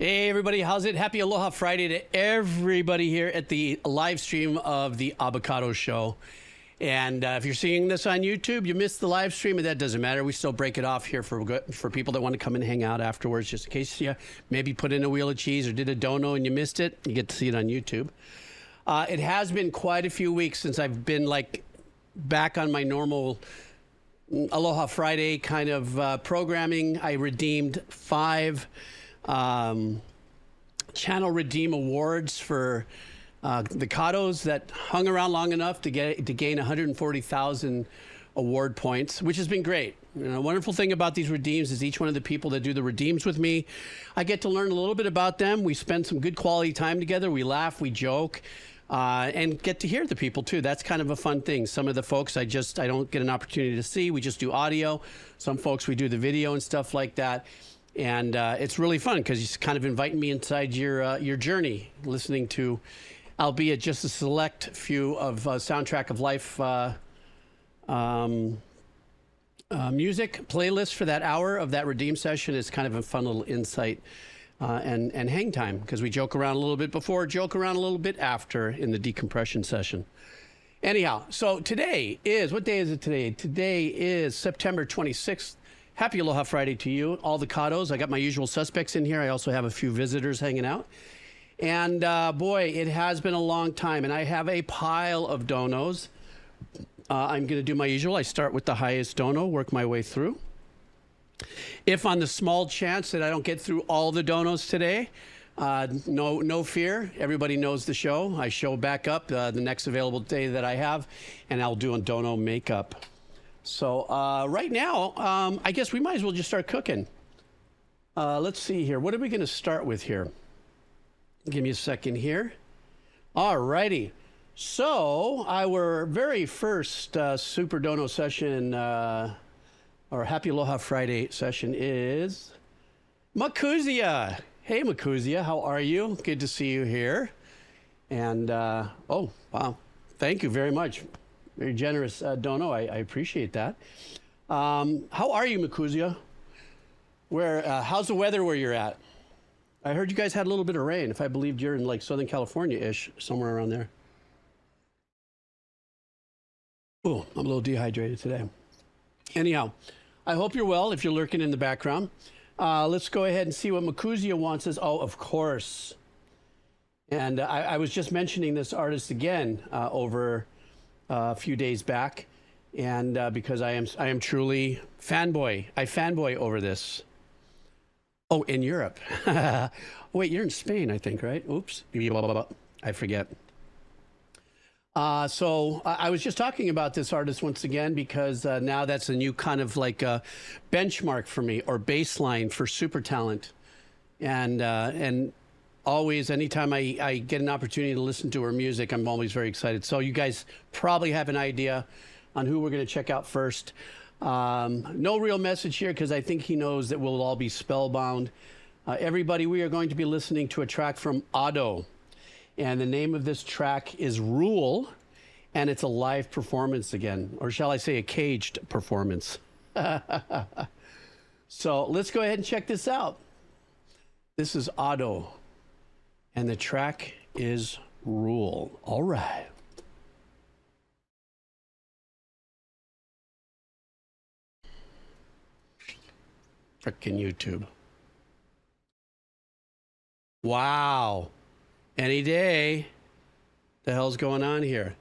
Hey everybody, how's it? Happy Aloha Friday to everybody here at the live stream of the Abbacado show. And if you're seeing this on YouTube, you missed the live stream, and that doesn't matter. We still break it off here for people that want to come and hang out afterwards, just in case you maybe put in a wheel of cheese or did a dono and you missed it. You get to see it on YouTube. It has been quite a few weeks since I've been back on my normal Aloha Friday kind of programming. I redeemed 5 channel redeem awards for the Kados that hung around long enough to gain 140,000 award points, which has been great. You know, the wonderful thing about these redeems is each one of the people that do the redeems with me, I get to learn a little bit about them. We spend some good quality time together. We laugh, we joke, and get to hear the people too. That's kind of a fun thing. Some of the folks I don't get an opportunity to see. We just do audio. Some folks we do the video and stuff like that. And it's really fun because you're kind of inviting me inside your journey, listening to, albeit just a select few of Soundtrack of Life music playlists for that hour of that redeem session. Is kind of a fun little insight and hang time, because we joke around a little bit before, joke around a little bit after in the decompression session. Anyhow, so today is, what day is it today? Today is September 26th. Happy Aloha Friday to you, all the Kados. I got my usual suspects in here. I also have a few visitors hanging out. And boy, it has been a long time, and I have a pile of donos. I'm going to do my usual. I start with the highest dono, work my way through. If on the small chance that I don't get through all the donos today, no fear. Everybody knows the show. I show back up the next available day that I have, and I'll do a dono makeup. So right now, I guess we might as well just start cooking. Let's see here. What are we going to start with here? Give me a second here. All righty. So our very first Super Dono session, or Happy Aloha Friday session, is Makuzia. Hey, Makuzia, how are you? Good to see you here. And, oh, wow. Thank you very much. Very generous dono. I appreciate that. How are you, Makuzia? How's the weather where you're at? I heard you guys had a little bit of rain. If I believed you're in Southern California-ish, somewhere around there. Oh, I'm a little dehydrated today. Anyhow, I hope you're well if you're lurking in the background. Let's go ahead and see what Makuzia wants us. Oh, of course. And I was just mentioning this artist again over a few days back, and because I am truly fanboy. I fanboy over this. Oh, in Europe. Wait, you're in Spain, I think, right? Oops. I forget. So I was just talking about this artist once again, because now that's a new kind of benchmark for me, or baseline for super talent. And always, anytime I get an opportunity to listen to her music, I'm always very excited. So you guys probably have an idea on who we're going to check out first. No real message here, because I think he knows that we'll all be spellbound. Everybody, we are going to be listening to a track from Ado. And the name of this track is Rule, and it's a live performance again, or shall I say a caged performance. So let's go ahead and check this out. This is Ado, and the track is Rule. All right. Frickin' YouTube. Wow. Any day. The hell's going on here?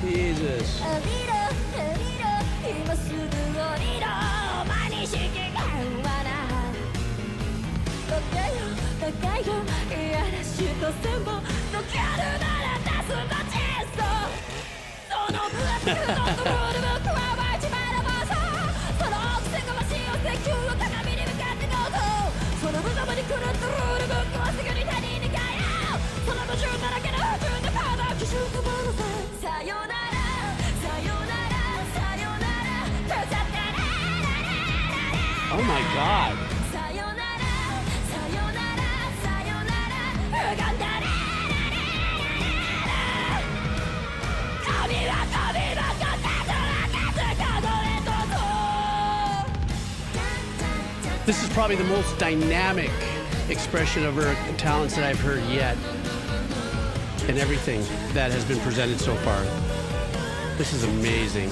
Jesus. Oh my God. This is probably the most dynamic expression of her talents that I've heard yet in everything that has been presented so far. This is amazing.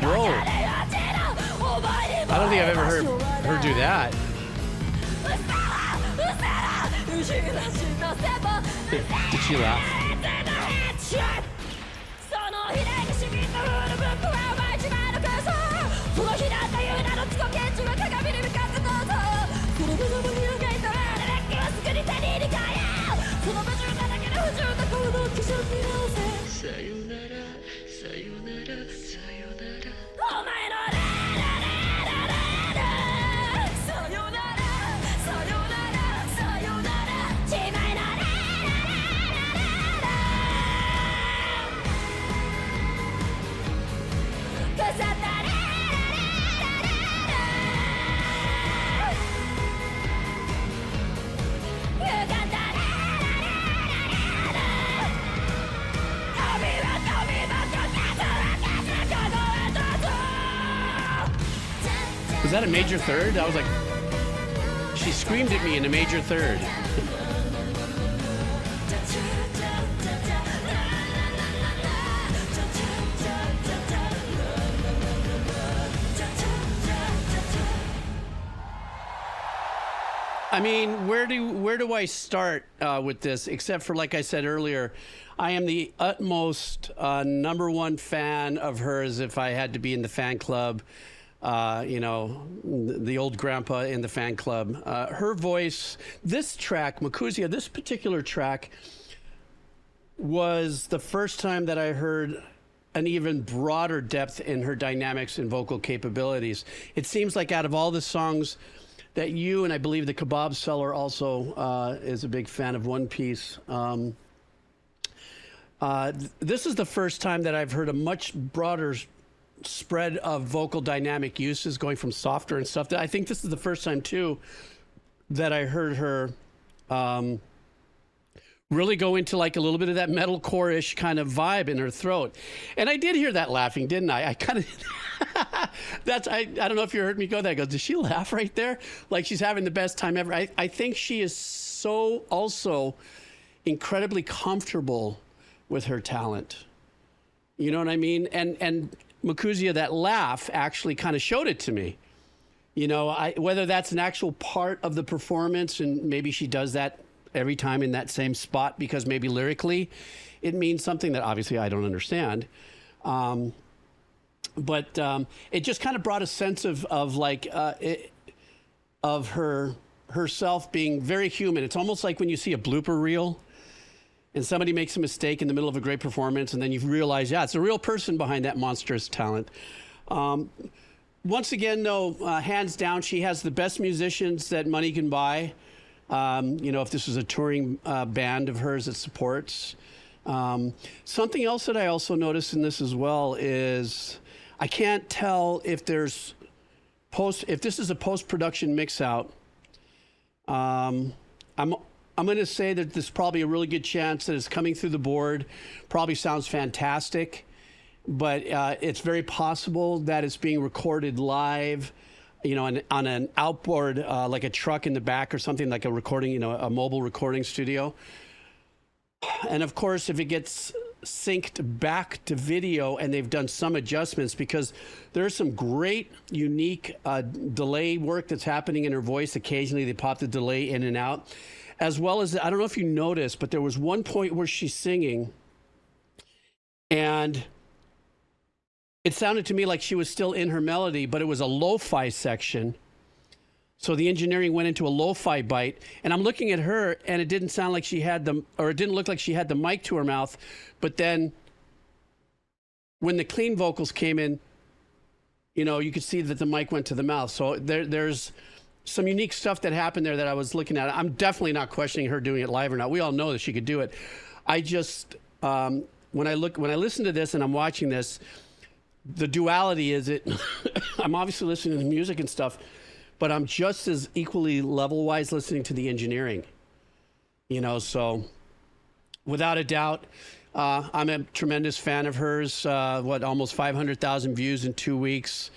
Whoa. I don't think I've ever heard her do that. Did she laugh? Was that a major third? I was like, she screamed at me in a major third. I mean, where do I start with this? Except for, like I said earlier, I am the utmost #1 fan of hers. If I had to be in the fan club, you know, the old grandpa in the fan club. Her voice, this track, Makusia, this particular track was the first time that I heard an even broader depth in her dynamics and vocal capabilities. It seems like out of all the songs that you, and I believe the Kebab Seller also is a big fan of One Piece. This is the first time that I've heard a much broader spread of vocal dynamic uses, going from softer and stuff. I think this is the first time, too, that I heard her really go into like a little bit of that metalcore-ish kind of vibe in her throat. And I did hear that laughing, didn't I? I kind of... I don't know if you heard me go there. I go, did she laugh right there? Like she's having the best time ever. I think she is so also incredibly comfortable with her talent. You know what I mean? And Makusia, that laugh actually kind of showed it to me. You know, whether that's an actual part of the performance, and maybe she does that every time in that same spot because maybe lyrically it means something that obviously I don't understand. But it just kind of brought a sense of herself being very human. It's almost like when you see a blooper reel and somebody makes a mistake in the middle of a great performance, and then you realize, yeah, it's a real person behind that monstrous talent. Once again, though, hands down, she has the best musicians that money can buy. You know, if this was a touring band of hers that supports. Something else that I also noticed in this as well is I can't tell if there's if this is a post-production mix out. I'm going to say that there's probably a really good chance that it's coming through the board. Probably sounds fantastic, but it's very possible that it's being recorded live, you know, on an outboard, like a truck in the back or something, like a recording, you know, a mobile recording studio. And of course, if it gets synced back to video and they've done some adjustments, because there's some great, unique delay work that's happening in her voice. Occasionally they pop the delay in and out. As well as, I don't know if you noticed, but there was one point where she's singing and it sounded to me like she was still in her melody, but it was a lo-fi section. So the engineering went into a lo-fi bite, and I'm looking at her and it didn't sound like she had the, or it didn't look like she had the mic to her mouth, but then when the clean vocals came in, you know, you could see that the mic went to the mouth. So there's some unique stuff that happened there that I was looking at. I'm definitely not questioning her doing it live or not. We all know that she could do it. I just, when I listen to this and I'm watching this, the duality is I'm obviously listening to the music and stuff, but I'm just as equally level-wise listening to the engineering, you know, so without a doubt, I'm a tremendous fan of hers. Almost 500,000 views in 2 weeks.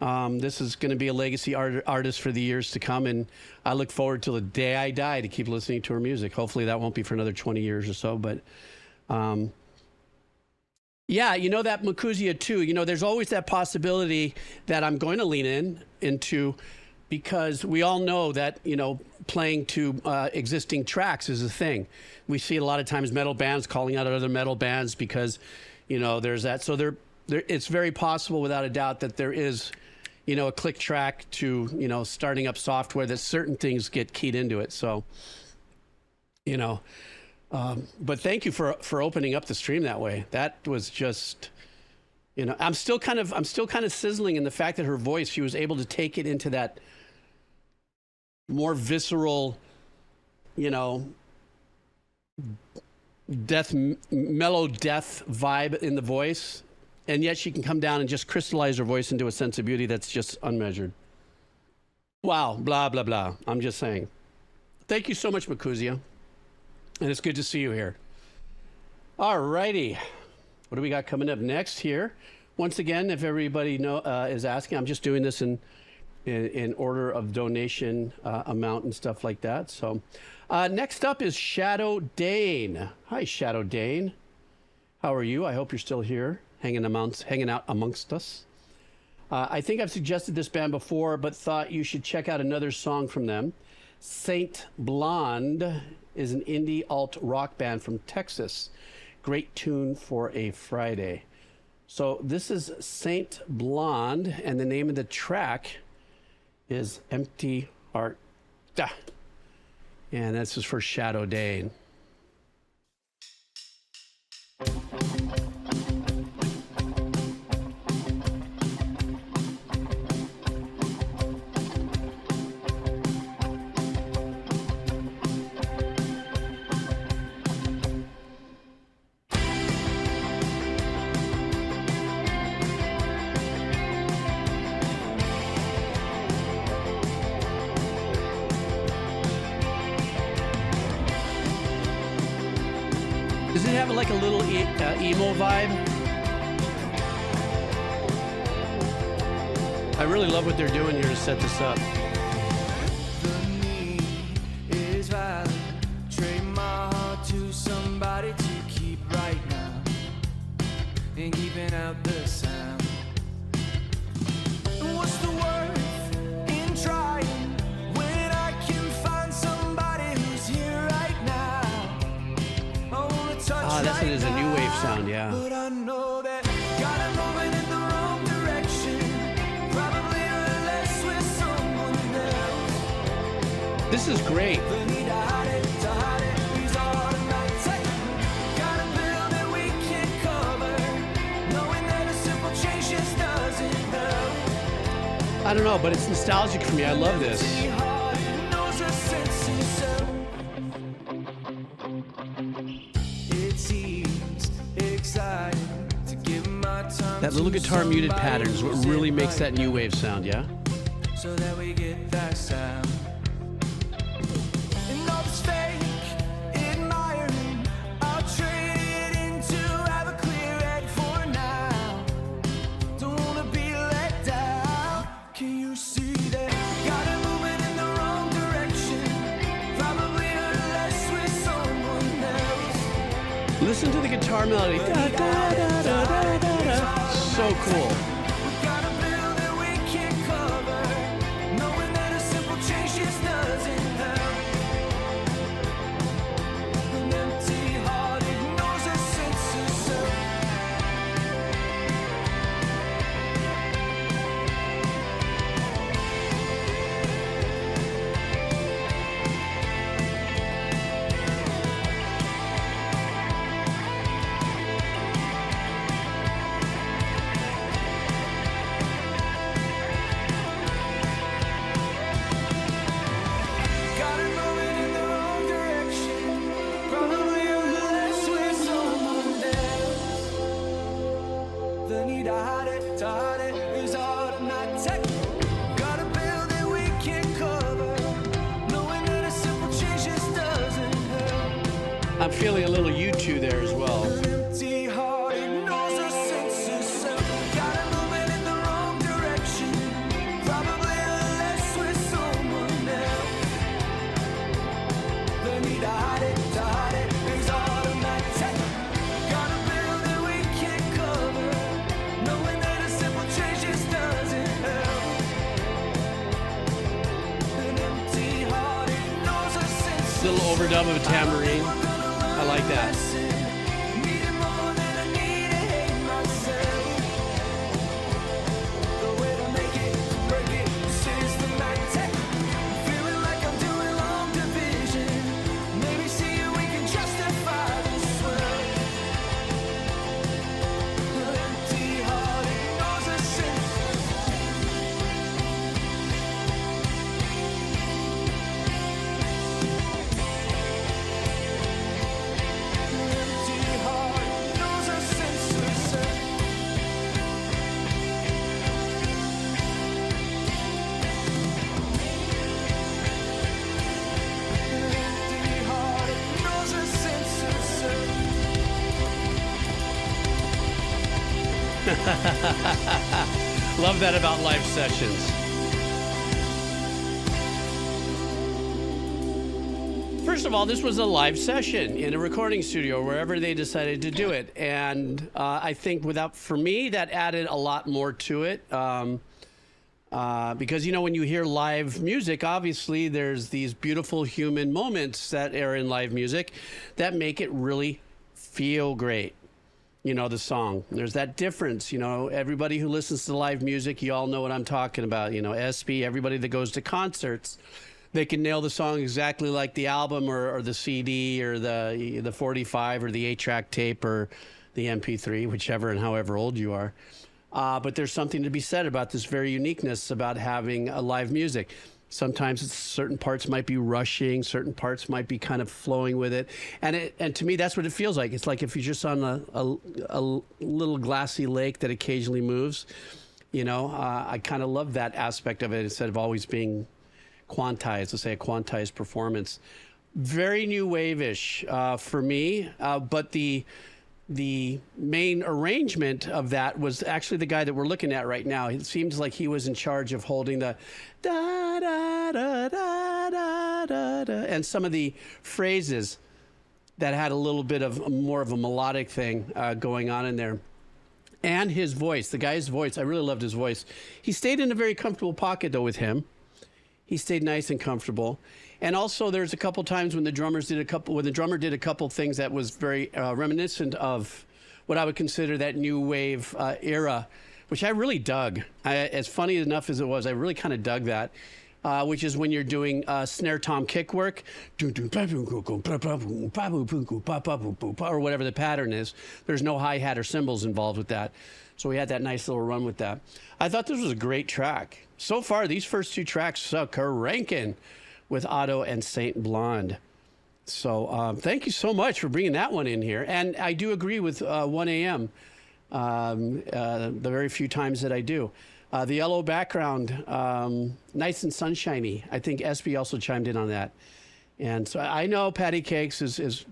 This is going to be a legacy artist for the years to come, and I look forward till the day I die to keep listening to her music. Hopefully that won't be for another 20 years or so, but yeah, you know, that Makusia too, you know, there's always that possibility that I'm going to lean into, because we all know that, you know, playing to existing tracks is a thing. We see it a lot of times, metal bands calling out other metal bands because, you know, there's that. So it's very possible, without a doubt, that there is, you know, a click track to, you know, starting up software that certain things get keyed into it. So, you know, but thank you for opening up the stream that way. That was just, you know, I'm still kind of sizzling in the fact that her voice, she was able to take it into that more visceral, you know, mellow death vibe in the voice, and yet she can come down and just crystallize her voice into a sense of beauty that's just unmeasured. Wow, blah, blah, blah. I'm just saying. Thank you so much, Makusia. And it's good to see you here. All righty. What do we got coming up next here? Once again, if everybody is asking, I'm just doing this in order of donation amount and stuff like that. So next up is Shadow Dane. Hi, Shadow Dane. How are you? I hope you're still here, hanging out amongst us. I think I've suggested this band before, but thought you should check out another song from them. Saint Blonde is an indie alt rock band from Texas. Great tune for a Friday. So this is Saint Blonde, and the name of the track is Empty Heart. And this is for Shadow Dane. Does it have like a little emo vibe? I really love what they're doing here to set this up. The need is valid. Trade my heart to somebody to keep right now and keeping out the sound. What's the worth in trying when I can find somebody who's here right now? That's it, is a new wave sound, yeah. But I know that got it moving in the wrong direction. Probably less with someone else. This is great. The need to hide it, is automatic. Got a bill that we can't cover, knowing that a simple change just doesn't help. I don't know, but it's nostalgic for me. I love this. That little guitar muted pattern is what really makes that new wave sound, yeah? So that we get that sound. And all this fake admiring, I'll trade it in to have a clear head for now. Don't wanna be let down. Can you see that? Got it moving in the wrong direction. Probably hurt less with someone else. Listen to the guitar melody. Da, da, da, da, da, da, da. So cool. The need to hide it is automatic. Gotta build it, we can't cover. Knowing that a simple change just doesn't hurt. I'm feeling a little U2 there as well. An empty heart ignores a sense of self. Gotta move it in the wrong direction. Probably less with someone else. The need to hide it is automatic. Gotta build it, we can't cover. Knowing that a simple change just doesn't help. An empty heart ignores a sense of Little overdub of a tambourine. I like that. needing more than I need to hate myself. The way to make it, break it, systematic. Feeling like I'm doing long division. Maybe see we can justify this well. An empty heart ignores a sense. Empty heart knows a sense of self. Empty heart knows a sense of self. Love that about live sessions. First of all, this was a live session in a recording studio, wherever they decided to do it. And I think for me, that added a lot more to it. Because, you know, when you hear live music, obviously there's these beautiful human moments that are in live music that make it really feel great. You know, the song. There's that difference. You know, everybody who listens to live music, you all know what I'm talking about. You know, SB, everybody that goes to concerts, they can nail the song exactly like the album or the CD or the 45 or the 8-track tape or the MP3, whichever and however old you are. But there's something to be said about this very uniqueness about having a live music. Sometimes certain parts might be rushing, certain parts might be kind of flowing with it. And to me, that's what it feels like. It's like if you're just on a little glassy lake that occasionally moves. You know, I kind of love that aspect of it instead of always being quantized, let's say a quantized performance. Very new wave-ish for me, but the main arrangement of that was actually the guy that we're looking at right now. It seems like he was in charge of holding the da da da da da da da and some of the phrases that had a little bit of more of a melodic thing going on in there. And his voice, the guy's voice, I really loved his voice. He stayed in a very comfortable pocket though with him. He stayed nice and comfortable. And also there's a couple times when the drummer did a couple things that was very reminiscent of what I would consider that new wave era, which I really dug. As funny enough as it was, I really kind of dug that, which is when you're doing snare tom kick work, or whatever the pattern is. There's no hi-hat or cymbals involved with that. So we had that nice little run with that. I thought this was a great track. So far, these first two tracks are cranking with Otto and Saint Blonde. So thank you so much for bringing that one in here. And I do agree with 1 a.m. The very few times that I do. The yellow background, nice and sunshiny. I think SB also chimed in on that. And so I know Patty Cakes is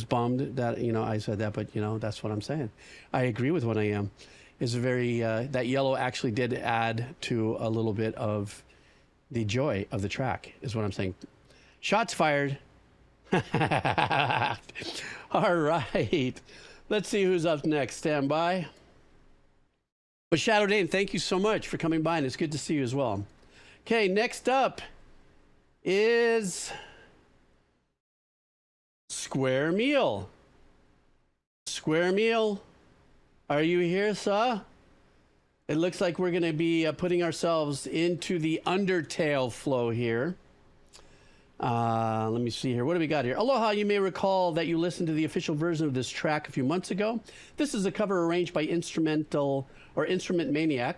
bummed that, you know, I said that, but, you know, that's what I'm saying. I agree with 1 a.m. Is a very, that yellow actually did add to a little bit of the joy of the track, is what I'm saying. Shots fired. All right. Let's see who's up next. Stand by. But Shadow Dane, thank you so much for coming by, and it's good to see you as well. Okay, next up is Square Meal. Square Meal, are you here, sir? It looks like we're going to be putting ourselves into the Undertale flow here. Let me see here. What do we got here? Aloha, you may recall that you listened to the official version of this track a few months ago. This is a cover arranged by InstrumentManiac,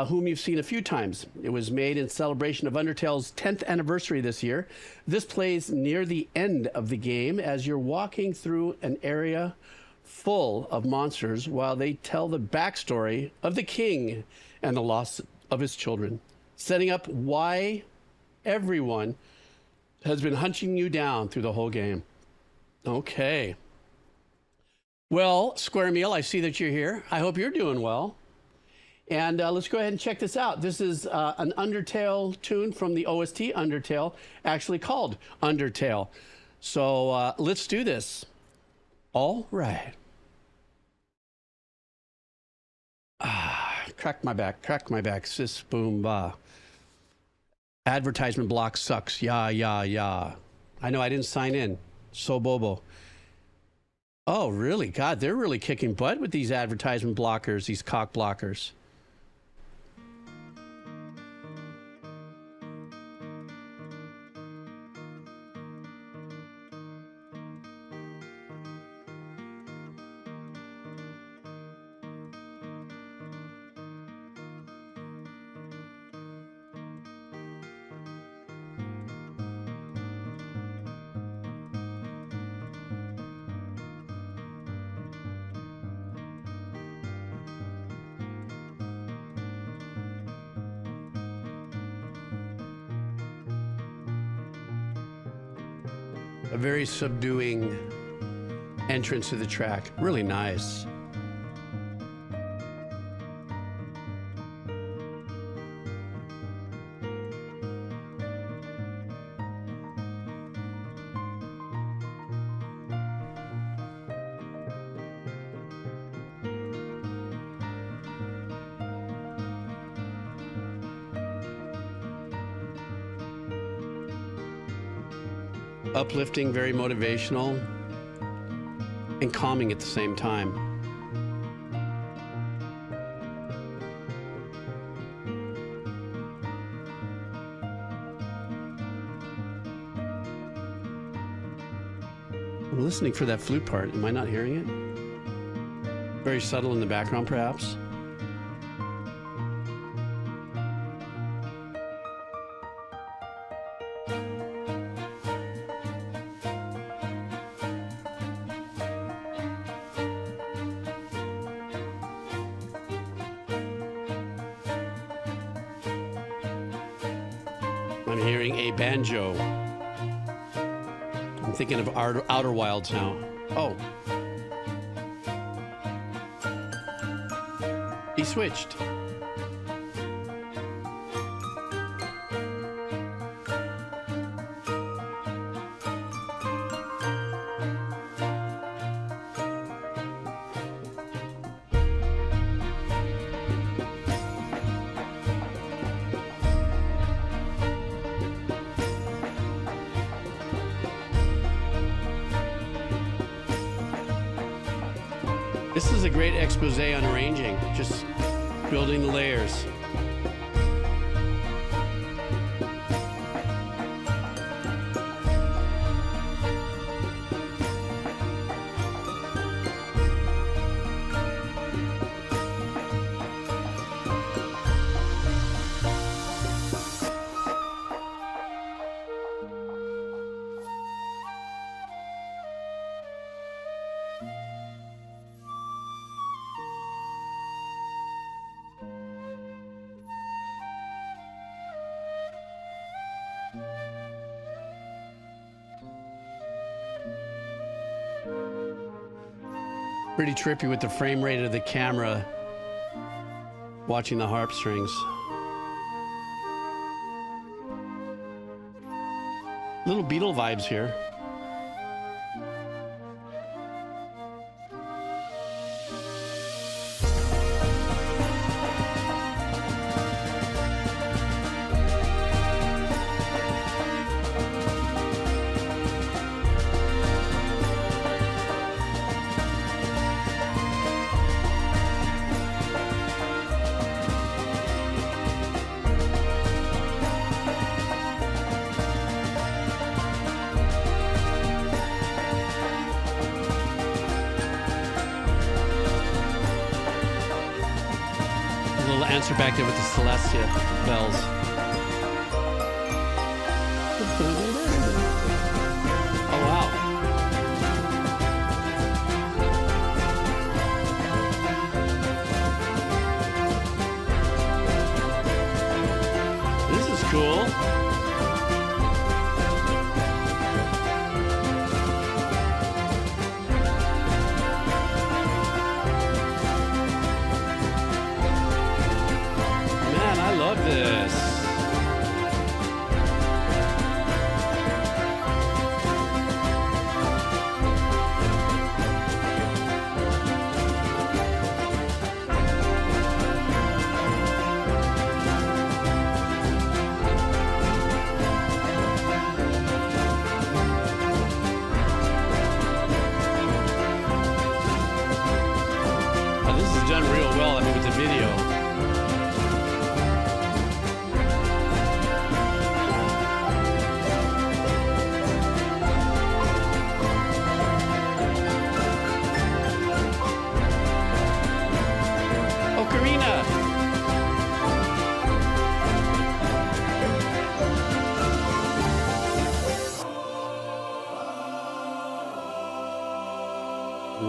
whom you've seen a few times. It was made in celebration of Undertale's 10th anniversary this year. This plays near the end of the game as you're walking through an area full of monsters while they tell the backstory of the king and the loss of his children, setting up why everyone has been hunting you down through the whole game. Okay. Well, Square Meal, I see that you're here. I hope you're doing well. And let's go ahead and check this out. This is an Undertale tune from the OST Undertale, actually called Undertale. So let's do this. All right. Crack my back, sis, boom, ba. Advertisement block sucks, yeah. I know I didn't sign in, so bobo. Oh, really? God, they're really kicking butt with these advertisement blockers, these cock blockers. A very subduing entrance to the track. Really nice. Uplifting, very motivational, and calming at the same time. I'm listening for that flute part. Am I not hearing it? Very subtle in the background, perhaps. I'm hearing a banjo. I'm thinking of Outer Wilds now. Oh. He switched. This is a great expose on arranging, just building the layers. Pretty trippy with the frame rate of the camera, watching the harp strings. Little Beatle vibes here. Answer back there with the Celestia bells. Oh, wow. cool. Man, I love this. Done real well, I mean, with the video. Ocarina.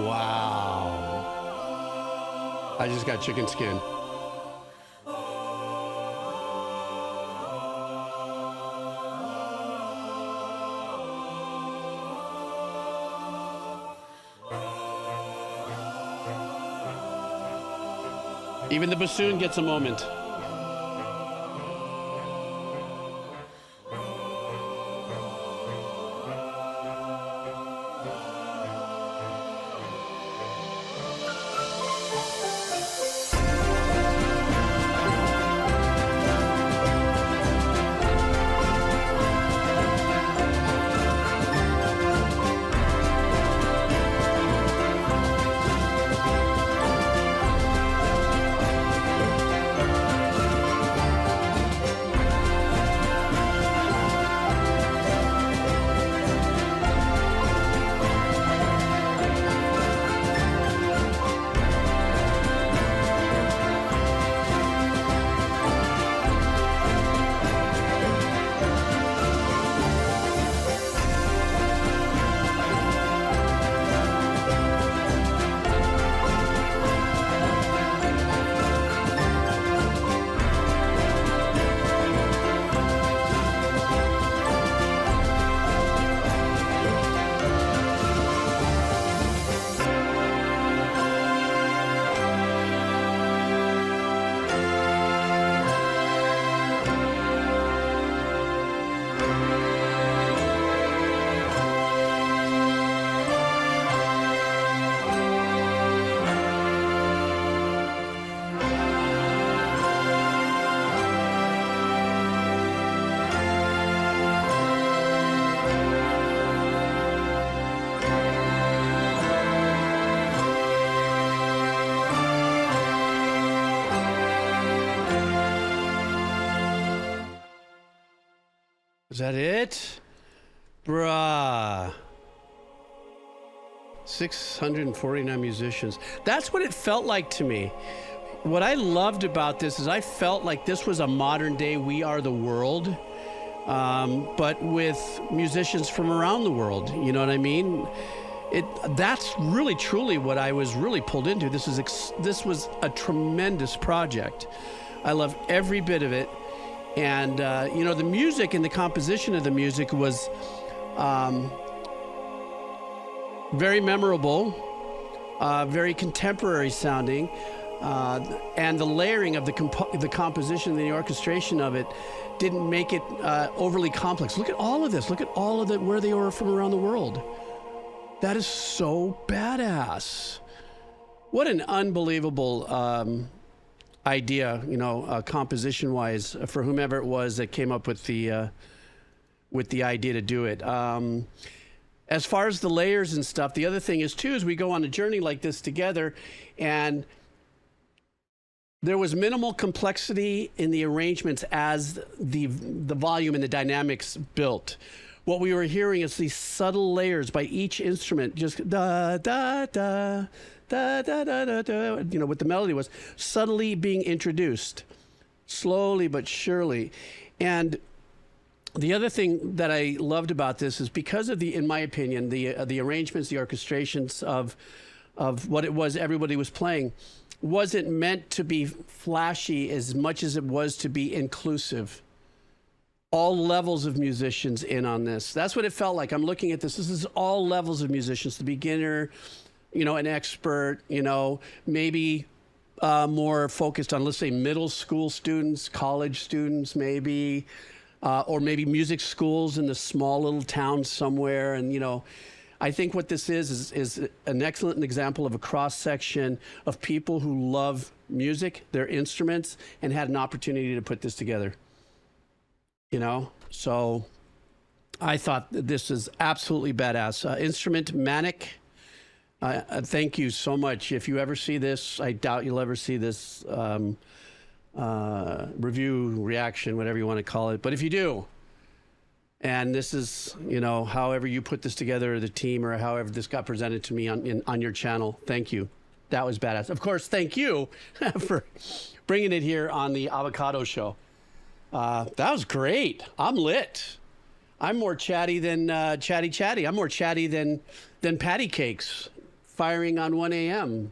Wow. I just got chicken skin. Even the bassoon gets a moment. Is that it? Bruh. 649 musicians. That's what it felt like to me. What I loved about this is I felt like this was a modern day We Are the World, but with musicians from around the world. You know what I mean? That's really truly what I was really pulled into. This was a tremendous project. I love every bit of it. And, you know, the music and the composition of the music was very memorable, very contemporary sounding, and the layering of the composition and the orchestration of it didn't make it overly complex. Look at all of this. Look at all of where they were from around the world. That is so badass. What an unbelievable idea, you know, composition-wise, for whomever it was that came up with the idea to do it. As far as the layers and stuff, the other thing is too, is we go on a journey like this together, and there was minimal complexity in the arrangements as the volume and the dynamics built. What we were hearing is these subtle layers by each instrument, just da da da. Da, da, da, da, da, you know, what the melody was, subtly being introduced, slowly but surely. And the other thing that I loved about this is because of in my opinion, the arrangements, the orchestrations of what it was everybody was playing, wasn't meant to be flashy as much as it was to be inclusive. all levels of musicians in on this. That's what it felt like. I'm looking at this. This is all levels of musicians, the beginner, an expert, maybe more focused on, let's say, middle school students, college students, maybe, or maybe music schools in the small little towns somewhere. And, I think what this is an excellent example of a cross-section of people who love music, their instruments, and had an opportunity to put this together. So I thought that this is absolutely badass. InstrumentManiac, thank you so much. If you ever see this, I doubt you'll ever see this review, reaction, whatever you want to call it. But if you do, and this is, however you put this together, the team, or however this got presented to me on your channel, thank you. That was badass. Of course, thank you for bringing it here on the Abbacado show. That was great. I'm lit. I'm more chatty than chatty. I'm more chatty than patty cakes firing on 1 a.m.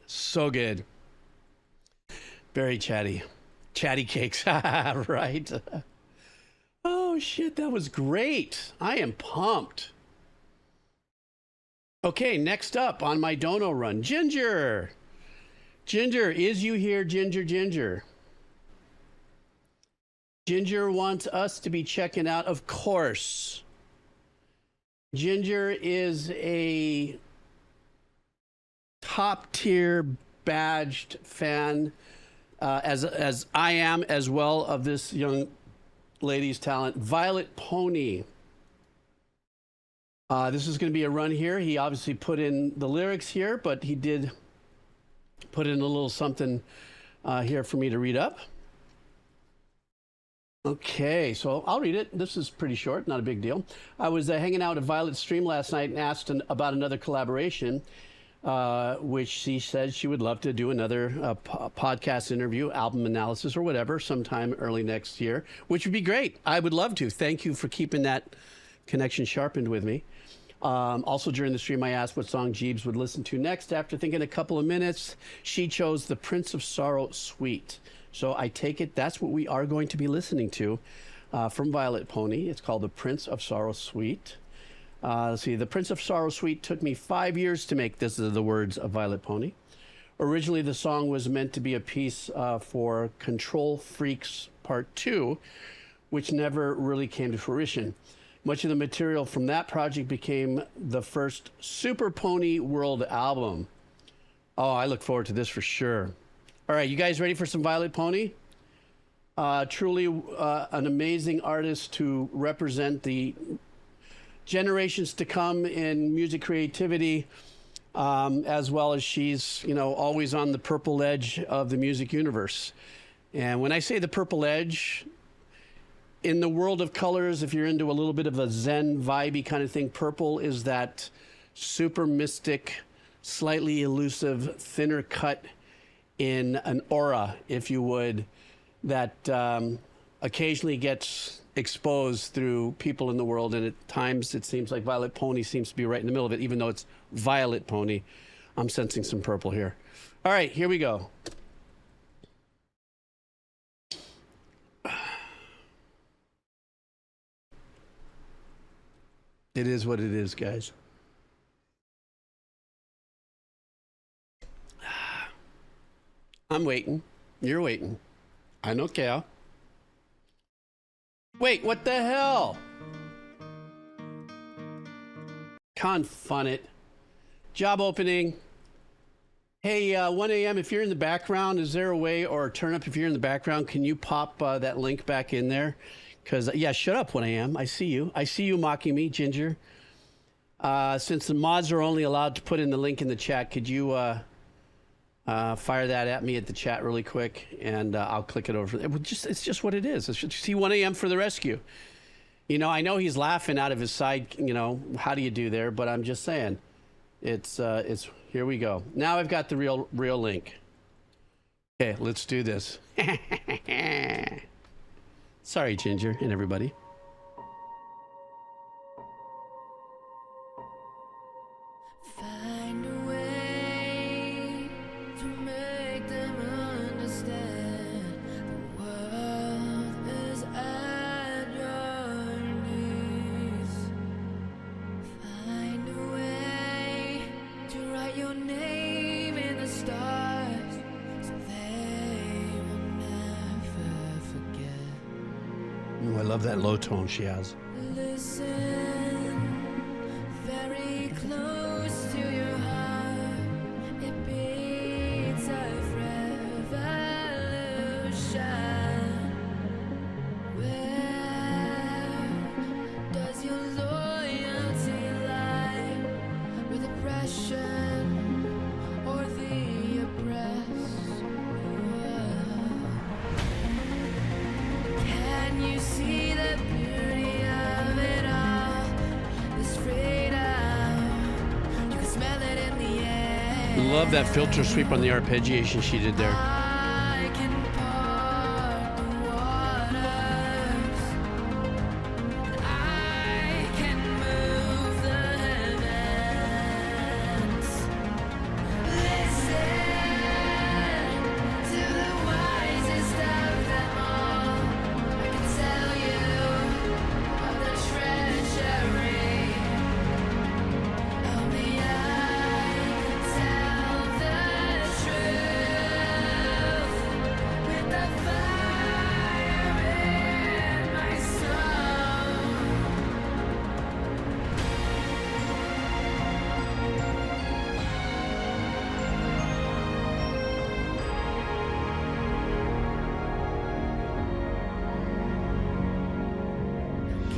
So good. Very chatty. Chatty cakes, right? Oh, shit, that was great. I am pumped. Okay, next up on my dono run, Ginger. Ginger, is you here, Ginger? Ginger wants us to be checking out, of course. Ginger is a top-tier badged fan, as I am as well, of this young lady's talent, Vylet Pony. This is going to be a run here. He obviously put in the lyrics here, but he did put in a little something here for me to read up. Okay, so I'll read it. This is pretty short, not a big deal. I was hanging out at Vylet's stream last night and asked about another collaboration, which she said she would love to do another podcast interview, album analysis, or whatever, sometime early next year, which would be great. I would love to. Thank you for keeping that connection sharpened with me. Also during the stream, I asked what song Jeebs would listen to next. After thinking a couple of minutes, she chose the Prince of Sorrow Suite. So I take it that's what we are going to be listening to from Vylet Pony. It's called the Prince of Sorrow Suite. Let's see, the Prince of Sorrow Suite took me 5 years to make. This is the words of Vylet Pony. Originally, the song was meant to be a piece for Control Freaks Part 2, which never really came to fruition. Much of the material from that project became the first Super Pony World album. Oh, I look forward to this for sure. All right, you guys ready for some Vylet Pony? Truly an amazing artist to represent the generations to come in music creativity, as well as she's, always on the purple edge of the music universe. And when I say the purple edge, in the world of colors, if you're into a little bit of a Zen vibey kind of thing, purple is that super mystic, slightly elusive, thinner cut in an aura, if you would, that occasionally gets exposed through people in the world. And at times it seems like Vylet Pony seems to be right in the middle of it, even though it's Vylet Pony. I'm sensing some purple here. All right, here we go. It is what it is, guys. I'm waiting. You're waiting. I don't care. Wait, what the hell? Confun it. Job opening. Hey, 1 a.m., if you're in the background, is there a way, or turn up if you're in the background, can you pop that link back in there? Because, yeah, shut up, 1 a.m. I see you. I see you mocking me, Ginger. Since the mods are only allowed to put in the link in the chat, could you fire that at me at the chat really quick, and I'll click it over. It's just what it is. It's just, see, 1 a.m. for the rescue. I know he's laughing out of his side, how do you do there? But I'm just saying, it's here we go. Now I've got the real link. Okay, let's do this. Sorry, Ginger and everybody. Find a way to make them understand. Ooh, I love that low tone she has. Listen very close to your heart. It beats of revolution. Where does your loyalty lie? With oppression or the oppressed? Can you see the beauty of it all? This freedom, you can smell it in the air. Love that filter sweep on the arpeggiation she did there. I can part the waters. I can move the heavens. Listen to the wisest of them all. I can tell you of the treasury. Only I can tell the truth with the fire in my soul.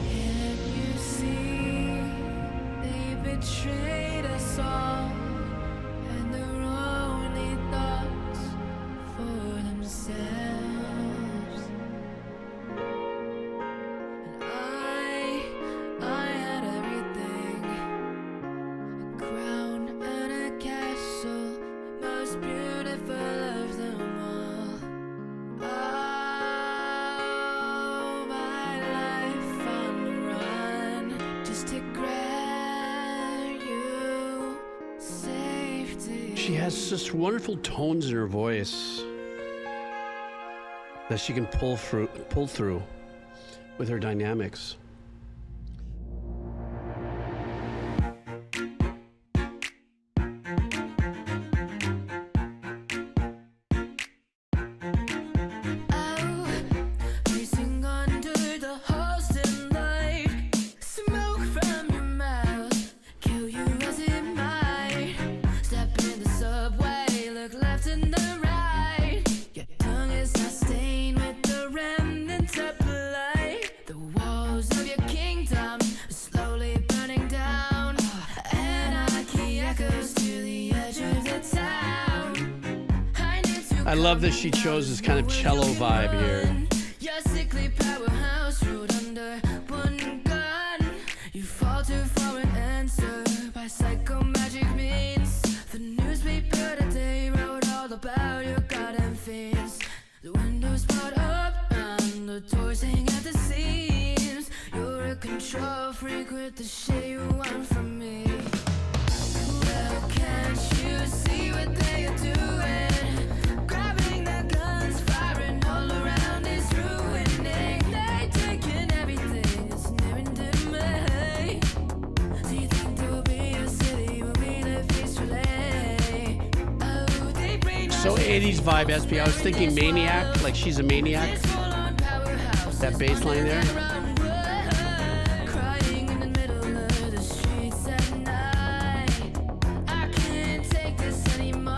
Can't you see they betrayed us all and their only thoughts for themselves? And I had everything, a crown and a castle, most beautiful of them all. All my life on the run, just to grant you safety. She has such wonderful tones in her voice that she can pull through with her dynamics. Racing under the host and light, smoke from your mouth, kill you as it might. Step in the subway, look left and the right. Your tongue is not stained with the remnants of light. The walls of your kingdom are slowly burning down. Anarchy echoes to the edge of the town. I love that she chose this kind of cello vibe here. Your sickly powerhouse ruled under one gun. You fall to foreign answer by psycho magic means. The newspaper today wrote all about your goddamn fears. The windows brought up and the doors hang at the seams. You're a control freak with the shit you want from me. Well, can't you see what they are doing? Grabbing their guns, firing all around is ruining. They taking everything that's near and dear to me. Do you think there will be a city where we live peacefully? Oh, they brainwash So 80s vibe, SP. I was thinking Maniac, like she's a maniac. this full-on powerhouse. That bass line there. Crying in the middle of the streets at night. I can't take this anymore.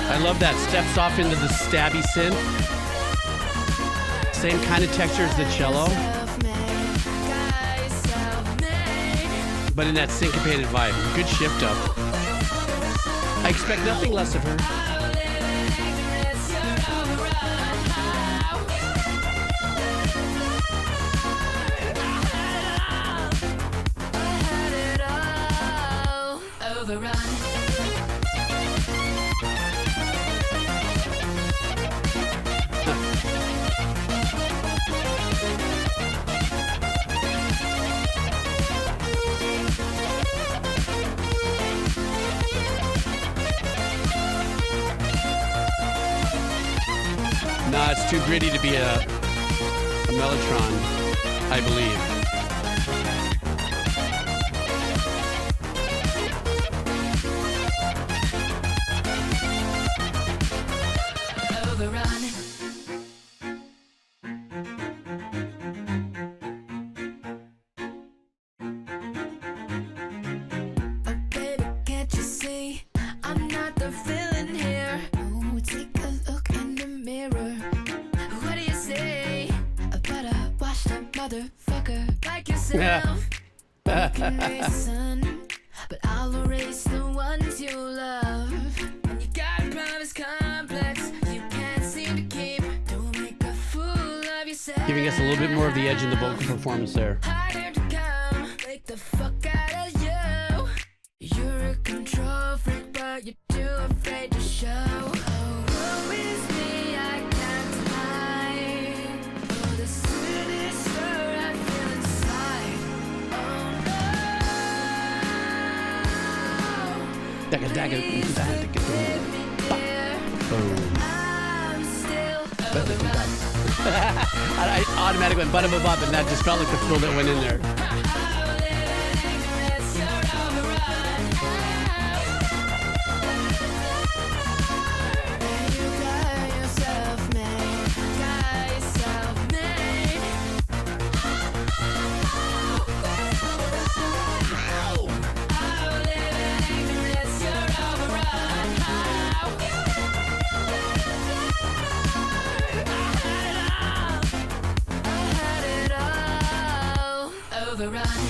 I love that. Steps off into the stabby synth. Same kind of texture as the cello, but in that syncopated vibe. Good shift up. I expect nothing less of her. Overrun. Nah, it's too gritty to be a Mellotron, I believe. motherfucker like yourself. You can raise the sun, but I'll erase the ones you love. And you got a promise complex you can't seem to keep. Don't make a fool of yourself. Giving us a little bit more of the edge in the vocal performance there. Harder to come, make the fuck out of you. You're a control freak, but you're too afraid to show. Oh, woe is me, I can't hide. Oh, the sinister I feel inside. Oh no. Dagga, dagga, Please dagga, forgive me, dear. boom. I'm still overrun. I automatically went button up, and that just felt like the fill that went in there. I live in ignorance, you're overrun. You got yourself made, got yourself made. I live in ignorance, you're overrun. I had it all, overrun.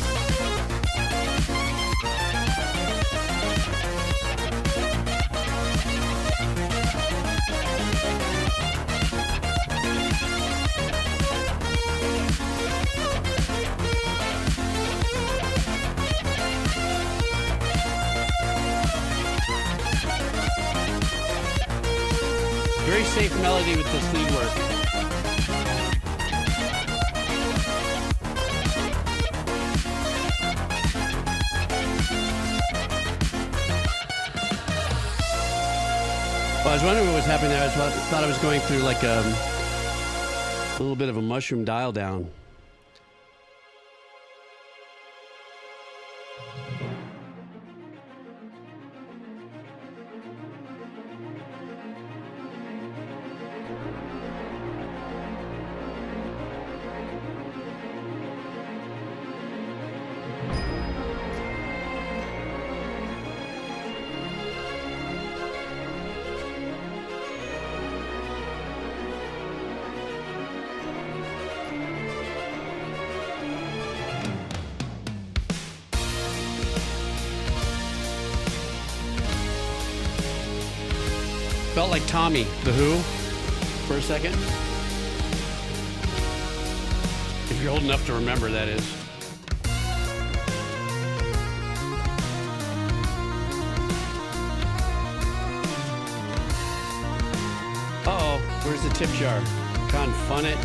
Very safe melody with this lead work. Well, I was wondering what was happening there. Thought I was going through like a little bit of a mushroom dial down. Felt like Tommy, The Who, for a second. If you're old enough to remember, that is. Uh-oh, where's the tip jar? Confun it.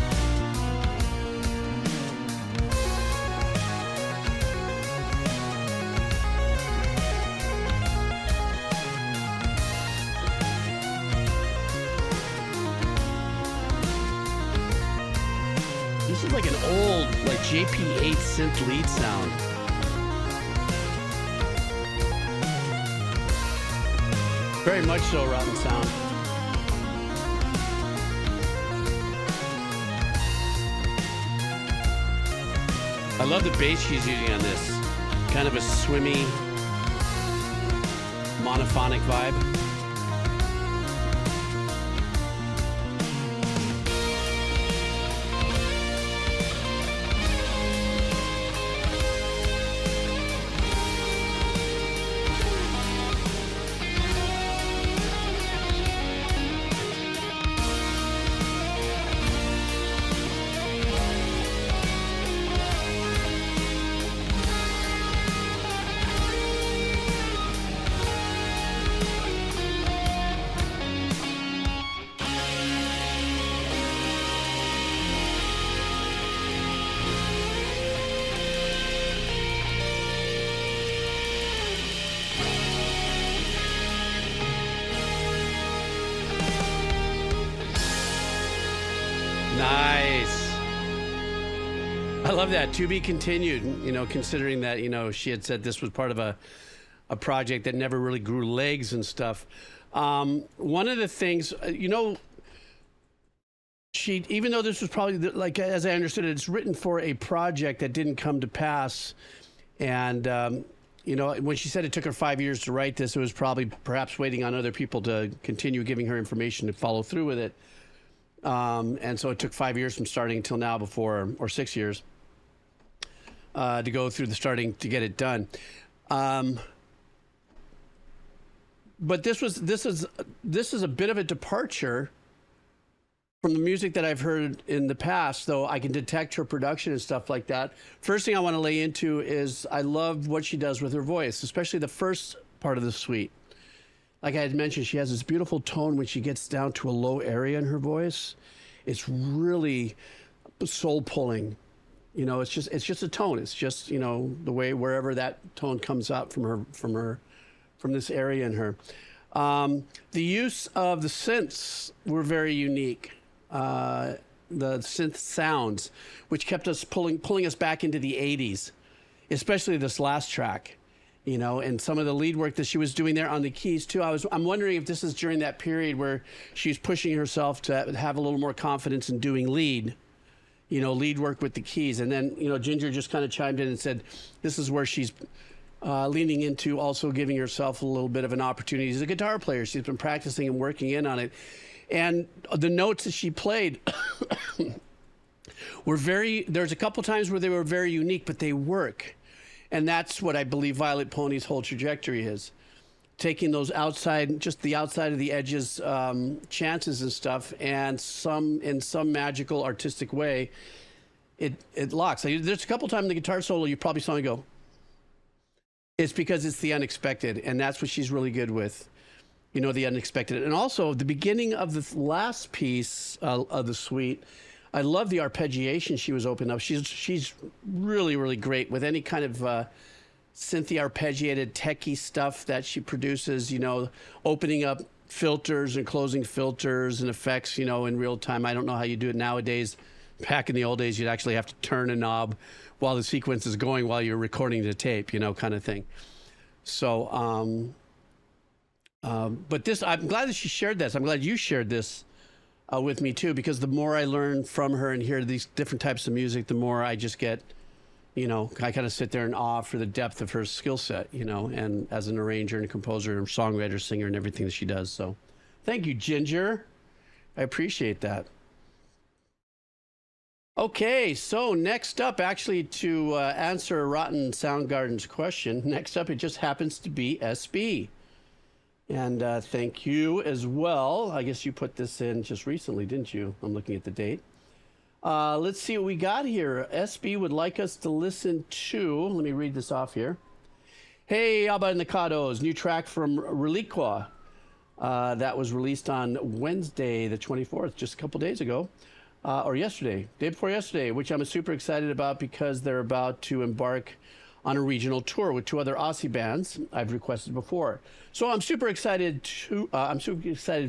This is like an old, like JP8 synth lead sound. Very much so, Rotten Sound. I love the bass she's using on this. Kind of a swimmy, monophonic vibe. Nice. I love that. To be continued, you know, considering that, you know, she had said this was part of a project that never really grew legs and stuff. One of the things, you know, she, even though this was probably, like, as I understood it, it's written for a project that didn't come to pass. And, you know, when she said it took her 5 years to write this, it was probably perhaps waiting on other people to continue giving her information to follow through with it. And so it took 5 years from starting until now or 6 years, to go through the starting to get it done. But this is a bit of a departure from the music that I've heard in the past, though I can detect her production and stuff like that. First thing I want to lay into is I love what she does with her voice, especially the first part of the suite. Like I had mentioned, she has this beautiful tone when she gets down to a low area in her voice. It's really soul pulling. You know, it's just a tone. It's just, you know, the way wherever that tone comes up from this area in her. The use of the synths were very unique. The synth sounds, which kept us pulling us back into the 80s, especially this last track, you know, and some of the lead work that she was doing there on the keys too. I'm wondering if this is during that period where she's pushing herself to have a little more confidence in doing lead work with the keys. And then, you know, Ginger just kind of chimed in and said, this is where she's leaning into also giving herself a little bit of an opportunity. She's a guitar player. She's been practicing and working in on it. And the notes that she played there's a couple times where they were very unique, but they work. And that's what I believe Violet Pony's whole trajectory is. Taking those the outside of the edges chances and stuff, and in some magical artistic way, it locks. There's a couple times in the guitar solo you probably saw me go. It's because it's the unexpected, and that's what she's really good with. You know, the unexpected. And also, the beginning of the last piece of the suite, I love the arpeggiation she was opening up. She's really, really great with any kind of synthy arpeggiated techie stuff that she produces, you know, opening up filters and closing filters and effects, you know, in real time. I don't know how you do it nowadays. Back in the old days, you'd actually have to turn a knob while the sequence is going while you're recording the tape, you know, kind of thing. So, but this, I'm glad that she shared this. I'm glad you shared this with me too, because the more I learn from her and hear these different types of music, the more I just get, you know, I kind of sit there in awe for the depth of her skill set, you know, and as an arranger and a composer and songwriter, singer, and everything that she does. So thank you, Ginger. I appreciate that. Okay, so next up, actually, to answer Rotten Soundgarden's question, next up, it just happens to be SB. And thank you as well. I guess you put this in just recently, didn't you? I'm looking at the date. Let's see what we got here. SB would like us to listen to, let me read this off here. Hey, Abbacado, new track from Reliqa. That was released on Wednesday, the 24th, just a couple days ago. Or yesterday, day before yesterday, which I'm super excited about because they're about to embark on a regional tour with 2 other Aussie bands I've requested before. So I'm super excited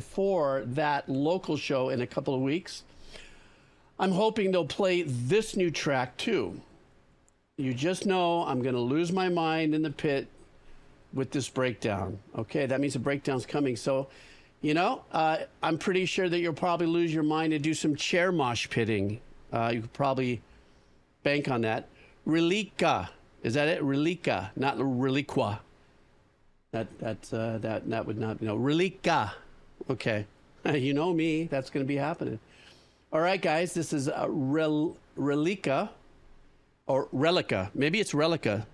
for that local show in a couple of weeks. I'm hoping they'll play this new track too. You just know I'm going to lose my mind in the pit with this breakdown. Okay, that means the breakdown's coming. So, you know, I'm pretty sure that you'll probably lose your mind and do some chair mosh pitting. You could probably bank on that. Reliqa. Is that it? Reliqa, not Reliqua. That would not, you know, Reliqa. Okay. You know me. That's going to be happening. All right, guys. This is Reliqa. Or Reliqa. Maybe it's Reliqa.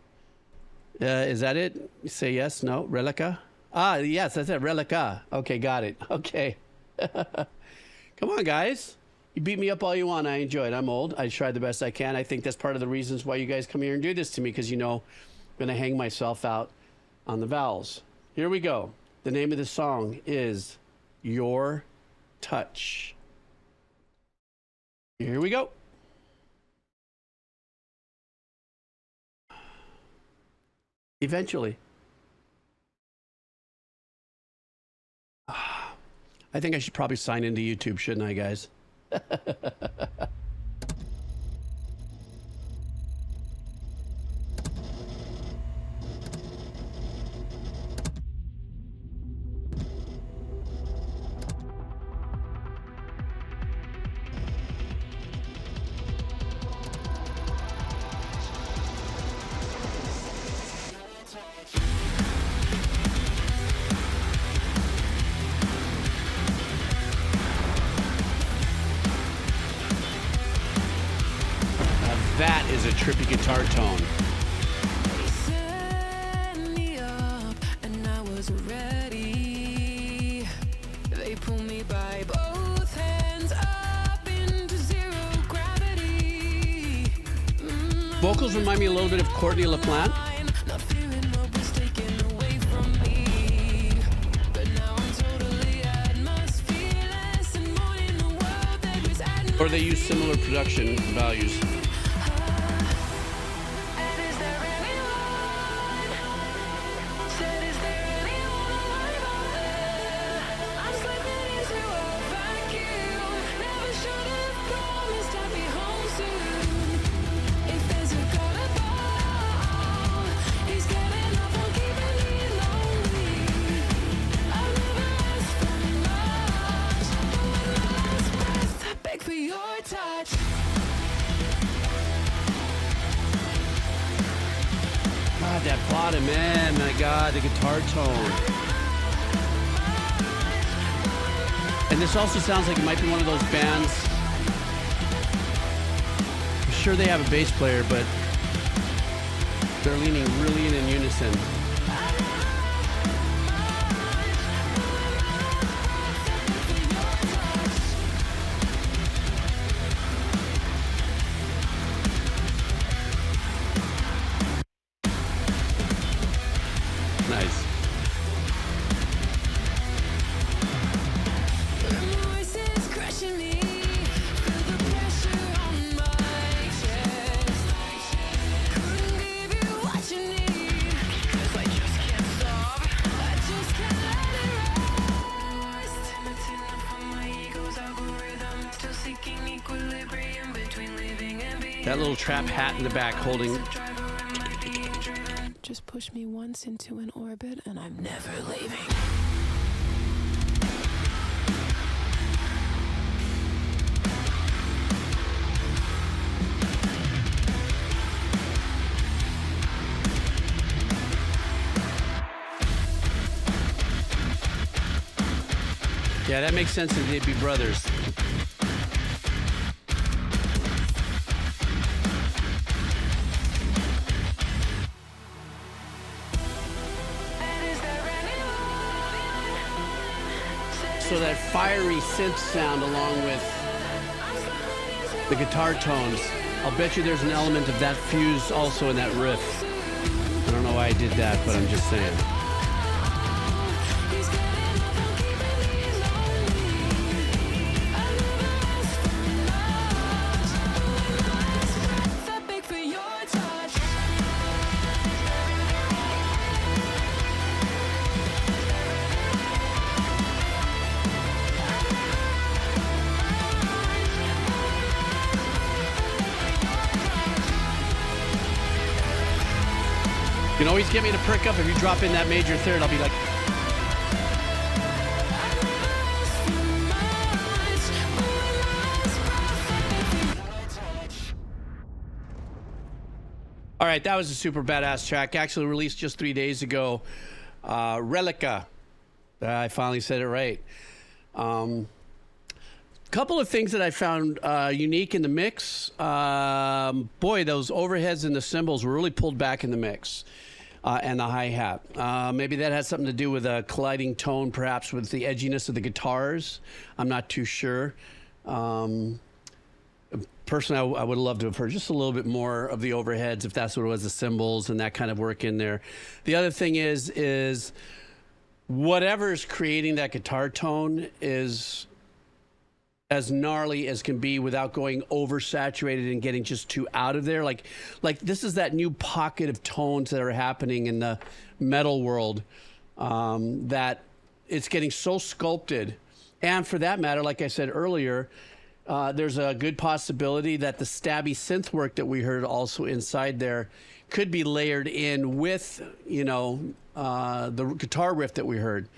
Is that it? Say yes, no? Reliqa? Ah, yes, that's it. Reliqa. Okay, got it. Okay. Come on, guys. You beat me up all you want. I enjoy it. I'm old. I tried the best I can. I think that's part of the reasons why you guys come here and do this to me, because you know I'm going to hang myself out on the vowels. Here we go. The name of the song is Your Touch. Here we go. Eventually. I think I should probably sign into YouTube, shouldn't I, guys? That is a trippy guitar tone. Set me up and I was ready. They pull me by both hands up into zero gravity. Vocals remind me a little bit of Courtney LaPlante. Not fearing what was taken away from me. But now I'm totally atmosphereless and more in the world that was at Or they use similar production values. And is there anyone? Said, is there anyone alive out there? I'm slipping into a vacuum. Never should have promised I'd be home soon. If there's a God above, he's getting off on keeping me lonely. I've never asked for much, but with my last breath, I beg for your touch. God, that bottom, man, my God, the guitar tone. And this also sounds like it might be one of those bands. I'm sure they have a bass player, but they're leaning really in unison. Nice. Voices crushing me, feel the pressure on my chest. Couldn't give you what you need, 'cause I just can't stop. I just can't let it rest. Limiting up on my ego's algorithm, still seeking equilibrium between living and being. That little trap hat in the back holding. Just push me once into an orbit and I'm never leaving. Yeah, that makes sense that they'd be brothers. So that fiery synth sound along with the guitar tones, I'll bet you there's an element of that fuse also in that riff. I don't know why I did that, but I'm just saying. You can always get me to prick up if you drop in that major third. I'll be like, all right, that was a super badass track. Actually released just 3 days ago. Reliqa. I finally said it right. Couple of things that I found unique in the mix. Boy, those overheads and the cymbals were really pulled back in the mix. And the hi-hat. Maybe that has something to do with a colliding tone, perhaps with the edginess of the guitars. I'm not too sure. Personally, I would love to have heard just a little bit more of the overheads, if that's what it was, the cymbals and that kind of work in there. The other thing is whatever's creating that guitar tone is as gnarly as can be without going oversaturated and getting just too out of there. Like this is that new pocket of tones that are happening in the metal world, that it's getting so sculpted. And for that matter, like I said earlier, there's a good possibility that the stabby synth work that we heard also inside there could be layered in with, the guitar riff that we heard.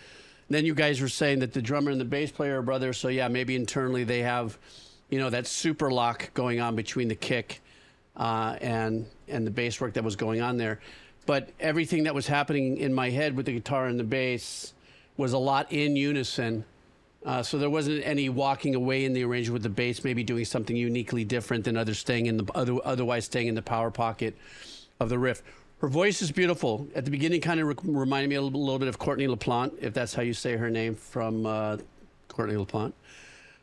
Then you guys were saying that the drummer and the bass player are brothers, so yeah, maybe internally they have, that super lock going on between the kick and the bass work that was going on there. But everything that was happening in my head with the guitar and the bass was a lot in unison, So there wasn't any walking away in the arrangement with the bass, maybe doing something uniquely different than others staying in the otherwise staying in the power pocket of the riff. Her voice is beautiful. At the beginning, kind of reminded me a little bit of Courtney LaPlante, if that's how you say her name, from Courtney LaPlante,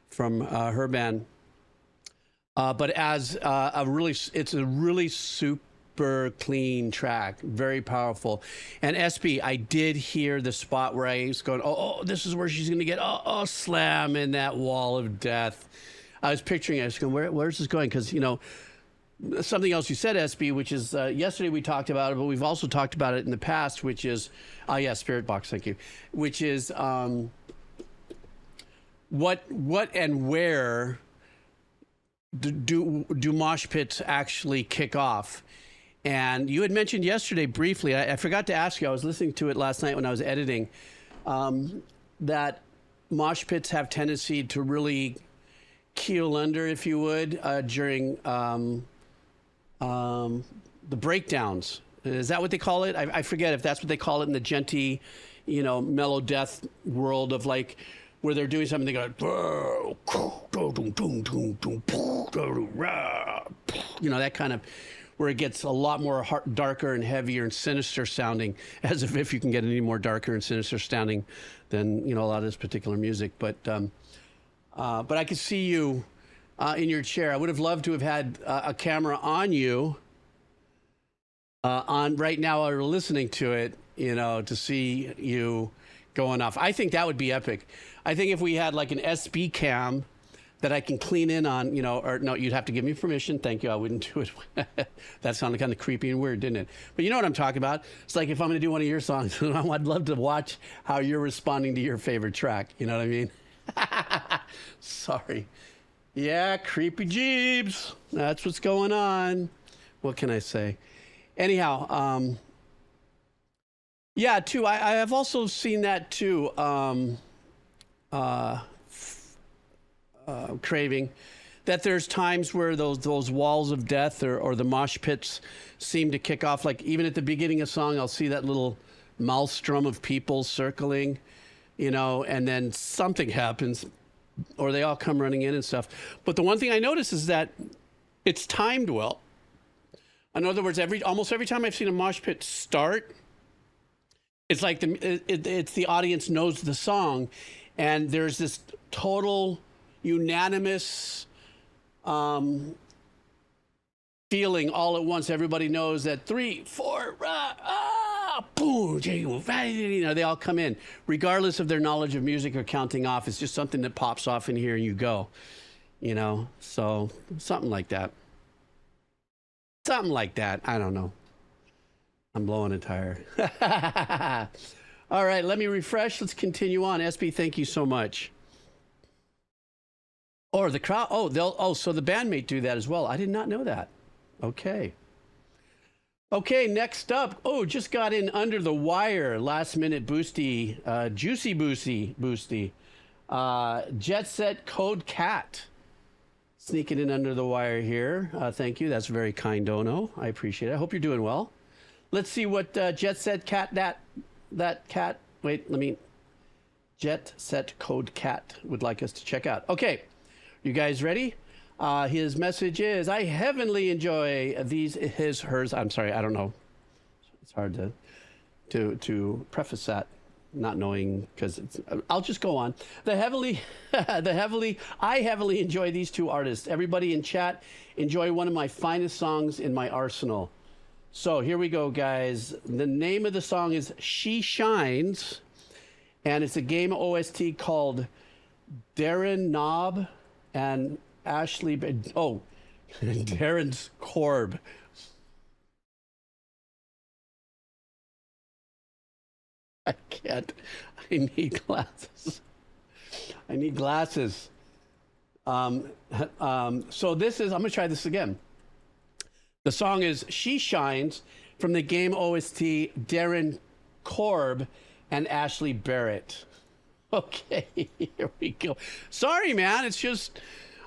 from her band. But as it's a really super clean track, very powerful. And SB, I did hear the spot where I was going, oh, this is where she's going to get, slam in that wall of death. I was picturing it. I was going, where's this going? Because, you know, something else you said, SB, which is yesterday we talked about it, but we've also talked about it in the past, which is, Spirit Box, thank you, which is what and where do mosh pits actually kick off? And you had mentioned yesterday briefly, I forgot to ask you, I was listening to it last night when I was editing, that mosh pits have tendency to really keel under, if you would, during the breakdowns. Is that what they call it? I forget if that's what they call it in the genty, you know, mellow death world of like, where they're doing something, they go, you know, that kind of, where it gets a lot more darker and heavier and sinister sounding, as if you can get any more darker and sinister sounding than, you know, a lot of this particular music. But I could see you in your chair. I would have loved to have had a camera on you on right now while we're listening to it, you know, to see you going off. I think that would be epic. I think if we had like an SB cam that I can clean in on, you know, or no, you'd have to give me permission. Thank you. I wouldn't do it. That sounded kind of creepy and weird, didn't it? But you know what I'm talking about. It's like if I'm going to do one of your songs, I'd love to watch how you're responding to your favorite track. You know what I mean? Sorry. Yeah, creepy jeebs. That's what's going on. What can I say? Anyhow, yeah, too. I have also seen that too. Craving, that there's times where those walls of death or the mosh pits seem to kick off. Like even at the beginning of a song, I'll see that little maelstrom of people circling, you know, and then something happens, or they all come running in and stuff. But the one thing I notice is that it's timed well. In other words, almost every time I've seen a mosh pit start, it's like it's the audience knows the song, and there's this total unanimous feeling all at once. Everybody knows that 3, 4, boom, you know, they all come in, regardless of their knowledge of music or counting off. It's just something that pops off in here and you go, you know, so something like that. Something like that. I don't know. I'm blowing a tire. All right, let me refresh. Let's continue on. SB, thank you so much. Or the crowd. So the bandmate do that as well. I did not know that. Okay. Okay, next up. Just got in under the wire. Last minute boosty. Juicy boosty. Jet Set Code Cat. Sneaking in under the wire here. Thank you. That's very kind, Dono. I appreciate it. I hope you're doing well. Let's see what Jet Set Cat, that cat. Wait, Jet Set Code Cat would like us to check out. Okay. You guys ready? His message is, I heavenly enjoy hers. I'm sorry, I don't know. It's hard to preface that, not knowing, because I'll just go on. I heavily enjoy these two artists. Everybody in chat, enjoy one of my finest songs in my arsenal. So here we go, guys. The name of the song is She Shines, and it's a game OST called Darren Knob and Ashley, Darren's Korb. I can't. I need glasses. So this is, I'm going to try this again. The song is She Shines from the game OST Darren Korb and Ashley Barrett. Okay, here we go. Sorry, man. It's just,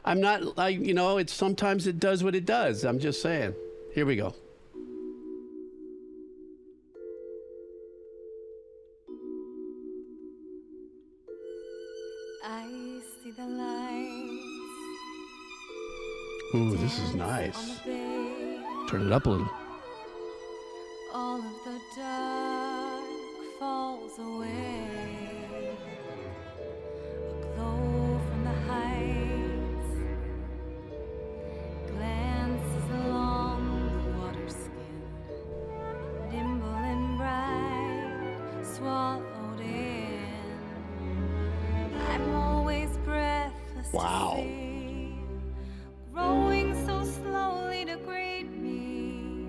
I'm not like, you know, it's sometimes it does what it does. I'm just saying. Here we go. I Ooh, this is nice. Turn it up a little. All of the dark falls away. A glow from the heights glances along the water skin, nimble and bright, swallowed in. I'm always breathless Wow. to see, growing so slowly to greet me,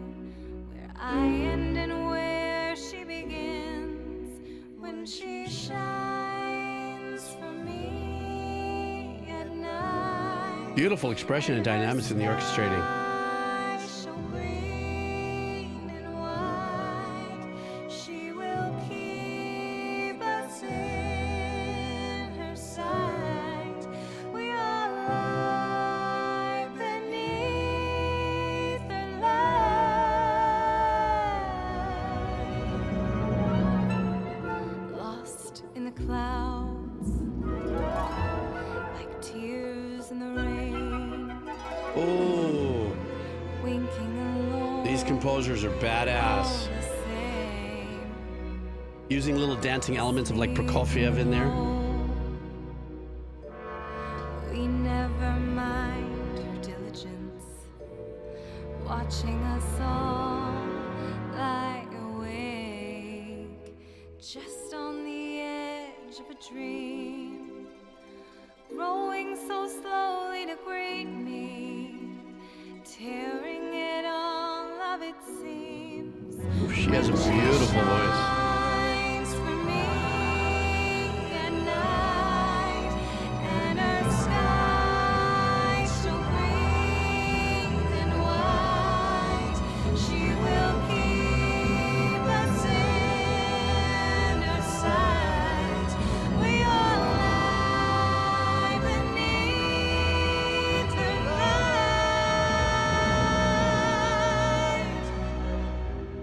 where I end and where she begins, when she shines for me at night. Beautiful expression and dynamics in the orchestrating. Eyes so green and white, she will keep us in her sight. We are lie beneath her light, lost in the clouds, like tears in the rain, Oh, winking alone. these composers are all badass. the same. Using little dancing elements of like Prokofiev in there. We never mind her diligence, watching us all lie awake, just on the edge of a dream, growing so slowly to greet me, tearing it all of it seems. Ooh, she has a beautiful voice. Shines for me at night, and her sky so green and white. She will keep us in her sight. We all lie beneath her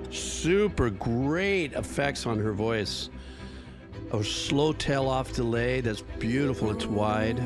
light. Super great effects on her voice. A slow tail off delay that's beautiful. It's wide.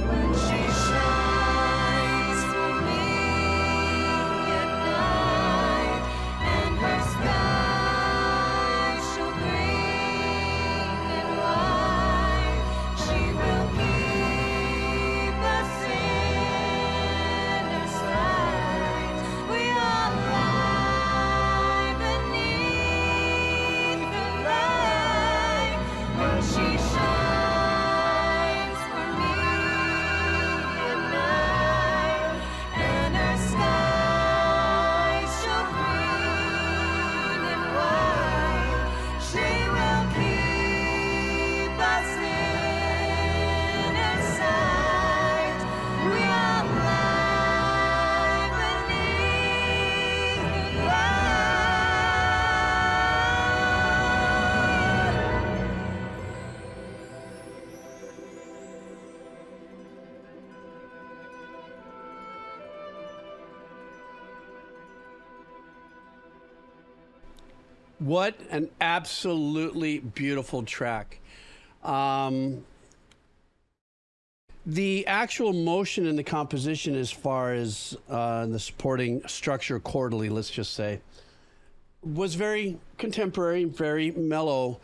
When she shines for me at night, and her sky so green and white, she will keep us in her sight. We all lie beneath her light, when she shines for me at night, and her sky so green and white. She will keep us in her sight. We all lie beneath her light. What an absolutely beautiful track. The actual motion in the composition, as far as the supporting structure chordally, let's just say, was very contemporary, very mellow,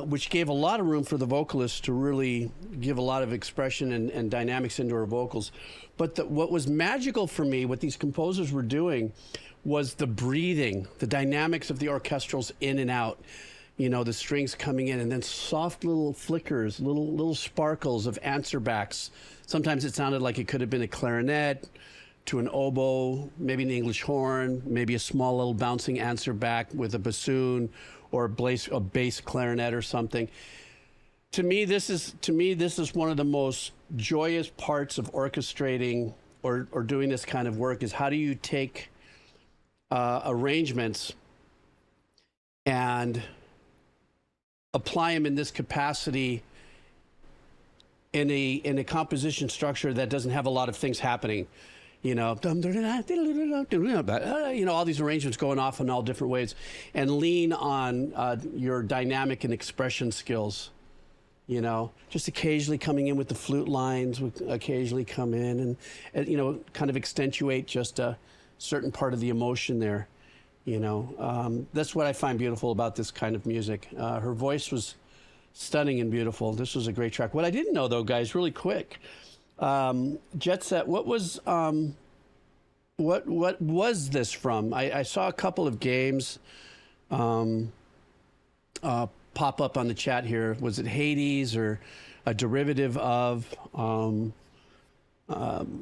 which gave a lot of room for the vocalist to really give a lot of expression and dynamics into her vocals. But what was magical for me, what these composers were doing, was the breathing, the dynamics of the orchestrals in and out. You know, the strings coming in, and then soft little flickers, little sparkles of answer backs. Sometimes it sounded like it could have been a clarinet, to an oboe, maybe an English horn, maybe a small little bouncing answer back with a bassoon or a bass clarinet or something. To me, this is one of the most joyous parts of orchestrating or doing this kind of work, is how do you take arrangements and apply them in this capacity in a composition structure that doesn't have a lot of things happening. You know, all these arrangements going off in all different ways, and lean on your dynamic and expression skills. You know, just occasionally coming in with the flute lines, would occasionally come in and you know, kind of accentuate just a certain part of the emotion there. You know, that's what I find beautiful about this kind of music. Her voice was stunning and beautiful. This was a great track. What I didn't know, though, guys, really quick, Jet Set, what was this from? I saw a couple of games pop up on the chat here. Was it Hades or a derivative of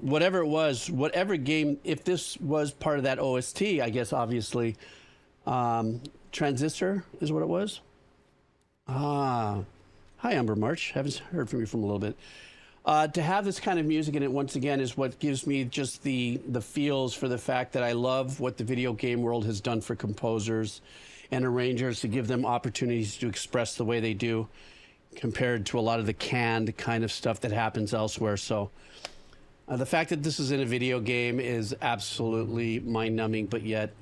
whatever it was, whatever game? If this was part of that OST, I guess obviously Transistor is what it was. Hi, Umber March. Haven't heard from you from a little bit. To have this kind of music in it, once again, is what gives me just the feels for the fact that I love what the video game world has done for composers and arrangers, to give them opportunities to express the way they do, compared to a lot of the canned kind of stuff that happens elsewhere. So the fact that this is in a video game is absolutely mind-numbing, but yet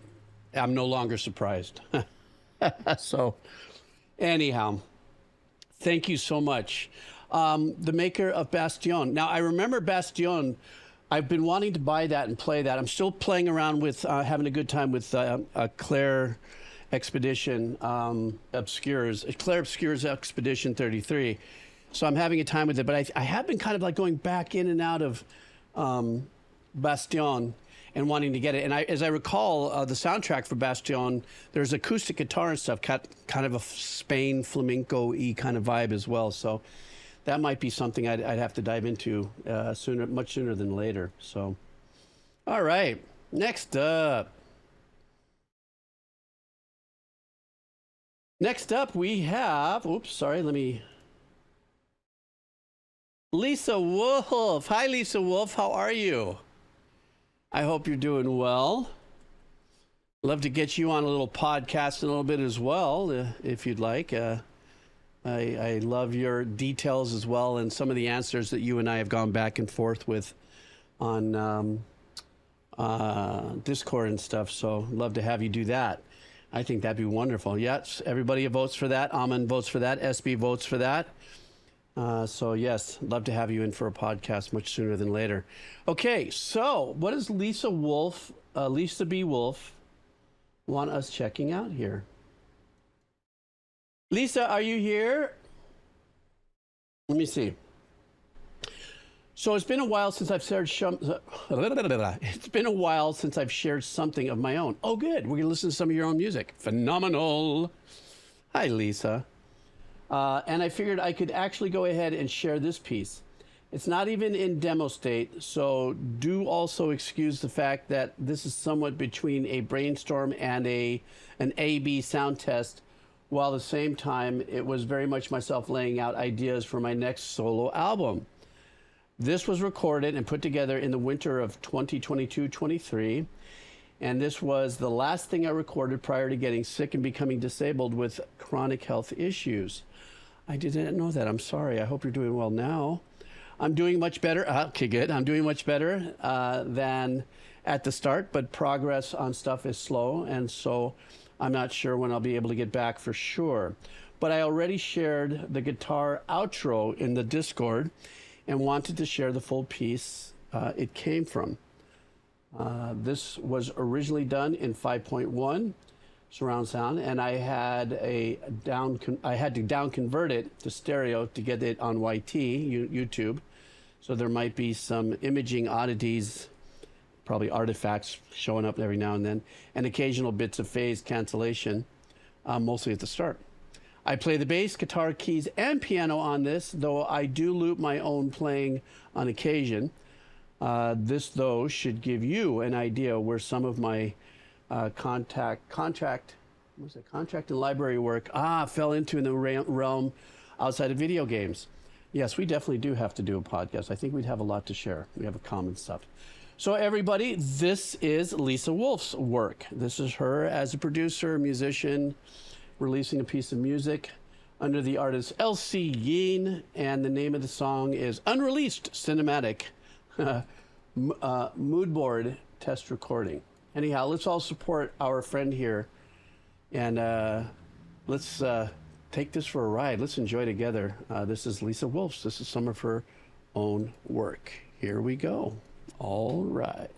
I'm no longer surprised. So anyhow, thank you so much. The maker of Bastion. Now, I remember Bastion. I've been wanting to buy that and play that. I'm still playing around with, having a good time with Claire Expedition Claire Obscure's Expedition 33. So I'm having a time with it. But I have been kind of like going back in and out of Bastion and wanting to get it. And as I recall, the soundtrack for Bastion, there's acoustic guitar and stuff, kind of a Spain flamenco-y kind of vibe as well. So that might be something I'd have to dive into much sooner than later. So, all right, next up. Next up, we have, Lisa Wolf. Hi, Lisa Wolf. How are you? I hope you're doing well. Love to get you on a little podcast in a little bit as well, if you'd like. I love your details as well, and some of the answers that you and I have gone back and forth with on Discord and stuff. So love to have you do that. I think that'd be wonderful. Yes, everybody votes for that. Aman votes for that. SB votes for that. So yes, love to have you in for a podcast much sooner than later. Okay, so what does Lisa B. Wolf want us checking out here? Lisa, are you here? Let me see. So it's been a while since I've shared something of my own. Oh, good. We're going to listen to some of your own music. Phenomenal. Hi, Lisa. And I figured I could actually go ahead and share this piece. It's not even in demo state, so do also excuse the fact that this is somewhat between a brainstorm and an A/B sound test, while at the same time it was very much myself laying out ideas for my next solo album. This was recorded and put together in the winter of 2022-23, and this was the last thing I recorded prior to getting sick and becoming disabled with chronic health issues. I didn't know that. I'm sorry. I hope you're doing well now. I'm doing much better. Okay, good. I'm doing much better than at the start, but progress on stuff is slow, and so I'm not sure when I'll be able to get back for sure. But I already shared the guitar outro in the Discord and wanted to share the full piece it came from. This was originally done in 5.1 surround sound, and I had to down convert it to stereo to get it on YT, YouTube. So there might be some imaging oddities, probably artifacts showing up every now and then, and occasional bits of phase cancellation, mostly at the start. I play the bass, guitar, keys, and piano on this, though I do loop my own playing on occasion. This, though, should give you an idea where some of my contract and library work fell into in the realm outside of video games. Yes, we definitely do have to do a podcast. I think we'd have a lot to share. We have a common stuff. So everybody, this is Lisa Wolf's work. This is her as a producer, musician, releasing a piece of music under the artist L.C. Yeen, and the name of the song is Unreleased Cinematic Moodboard Test Recording. Anyhow, let's all support our friend here, and let's take this for a ride. Let's enjoy together. This is Lisa Wolf's. This is some of her own work. Here we go. All right.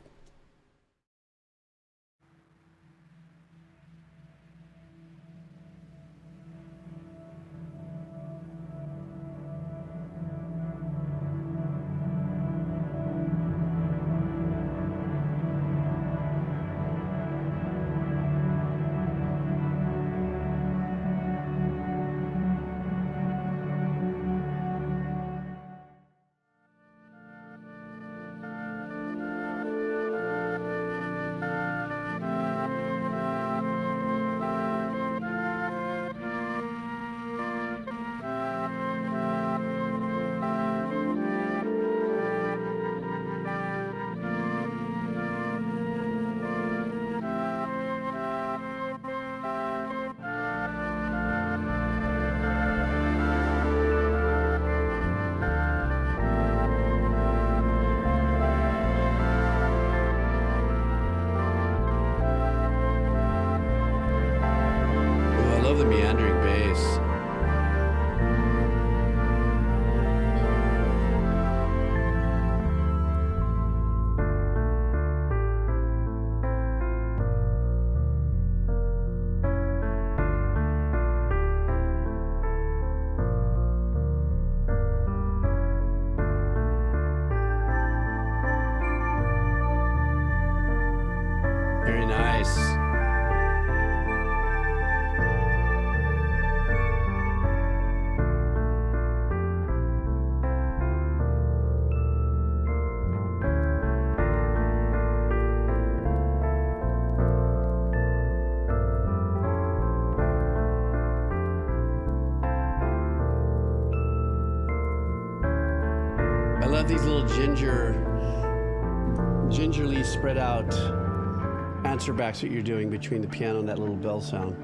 The meandering bass. Very nice. I love these little gingerly spread out answer backs that you're doing between the piano and that little bell sound.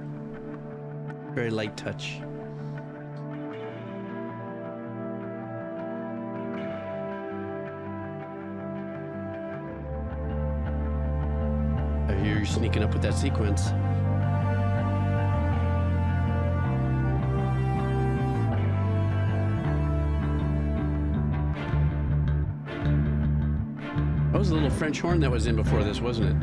Very light touch. I hear you sneaking up with that sequence. That was a little French horn that was in before this, wasn't it?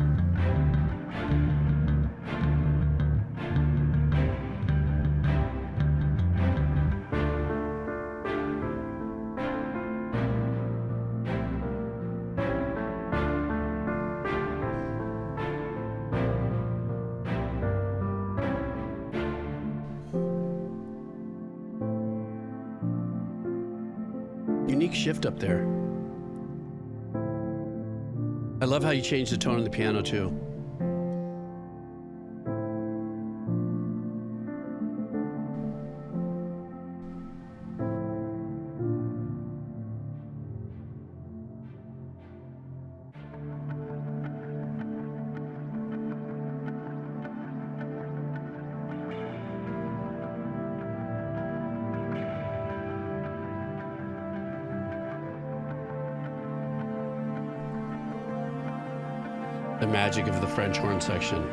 Unique shift up there. I love how you change the tone of the piano too. The magic of the French horn section.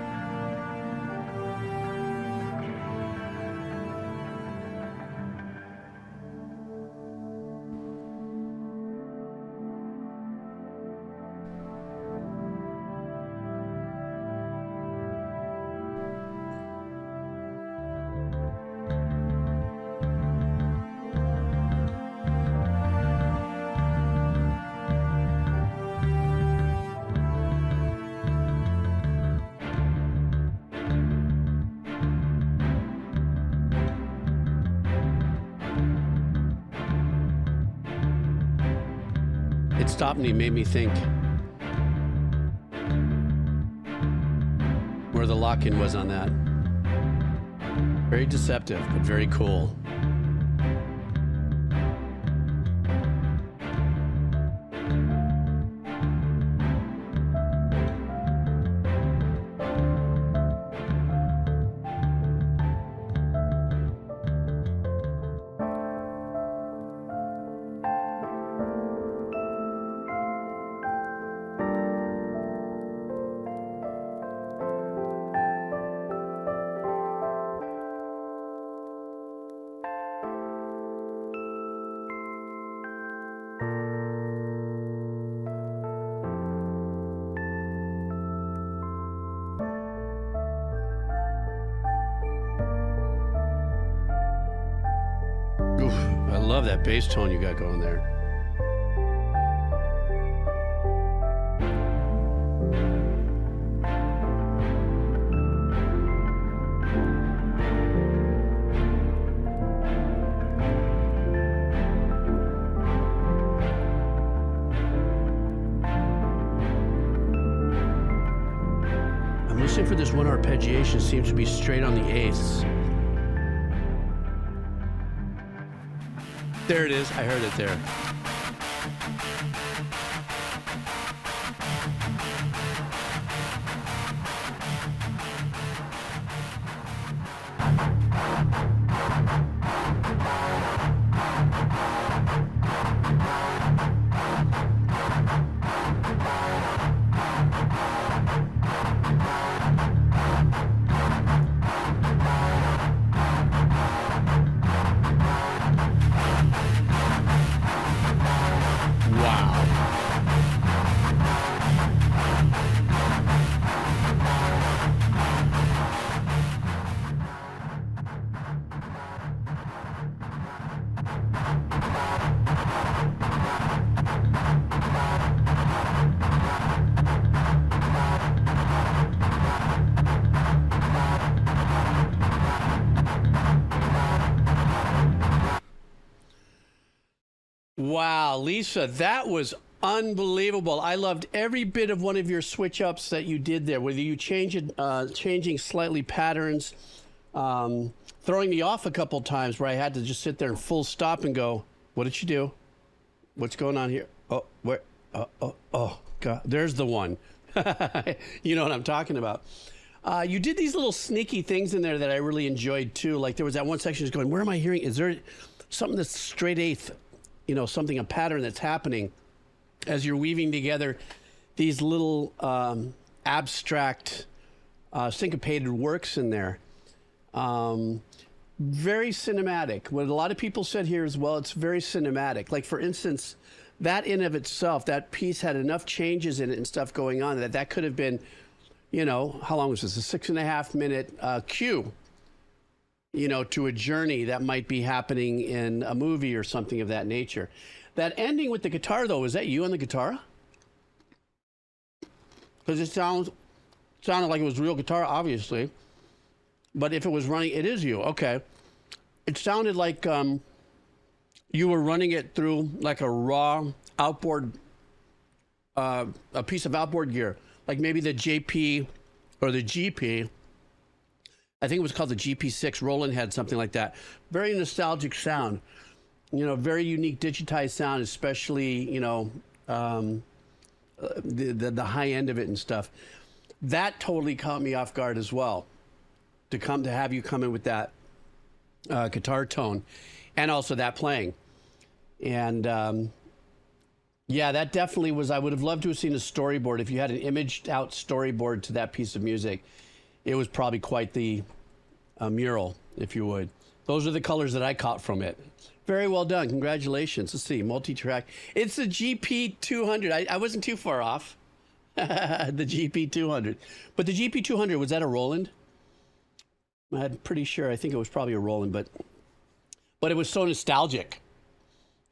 It stopped me, made me think where the lock-in was on that. Very deceptive, but very cool. I love that bass tone you got going there. I'm listening for this one arpeggiation, seems to be straight on the eighths. There it is. I heard it there. Wow, Lisa, that was unbelievable. I loved every bit of one of your switch ups that you did there, whether you changing slightly patterns, throwing me off a couple times where I had to just sit there and full stop and go, what did she do? What's going on here? Oh, where? Oh, God, there's the one. You know what I'm talking about. You did these little sneaky things in there that I really enjoyed too. Like there was that one section just going, where am I hearing? Is there something that's straight eighth? You know, something, a pattern that's happening as you're weaving together these little abstract syncopated works in there. Very cinematic. What a lot of people said here as well, it's very cinematic. Like, for instance, that in of itself, that piece had enough changes in it and stuff going on that could have been, you know, how long was this? A 6.5 minute cue, you know, to a journey that might be happening in a movie or something of that nature. That ending with the guitar, though, was that you on the guitar? Because it sounded like it was real guitar, obviously. But if it was running, it is you. Okay. It sounded like you were running it through like a raw outboard, a piece of outboard gear, like maybe the JP or the GP. I think it was called the GP6. Roland had something like that. Very nostalgic sound. You know, very unique digitized sound, especially, you know, the high end of it and stuff. That totally caught me off guard as well. To have you come in with that guitar tone and also that playing. And yeah, that definitely was, I would have loved to have seen a storyboard. If you had an imaged out storyboard to that piece of music, it was probably quite the mural, if you would. Those are the colors that I caught from it. Very well done. Congratulations. Let's see, multi-track. It's the GP200. I wasn't too far off. The GP200. But the GP200, was that a Roland? I'm pretty sure. I think it was probably a Roland, but it was so nostalgic.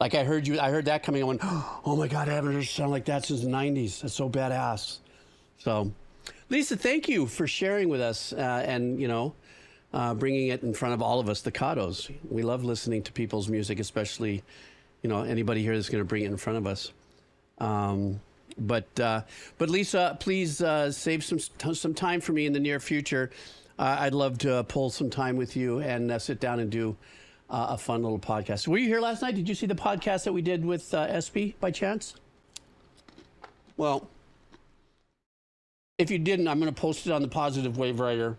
Like I heard that coming on. Oh my God, I haven't heard a sound like that since the 90s. That's so badass. So, Lisa, thank you for sharing with us and, you know, bringing it in front of all of us, the Kados. We love listening to people's music, especially, you know, anybody here that's going to bring it in front of us. But Lisa, please save some time for me in the near future. I'd love to pull some time with you and sit down and do a fun little podcast. Were you here last night? Did you see the podcast that we did with SB by chance? Well, if you didn't, I'm going to post it on the Positive Wave Writer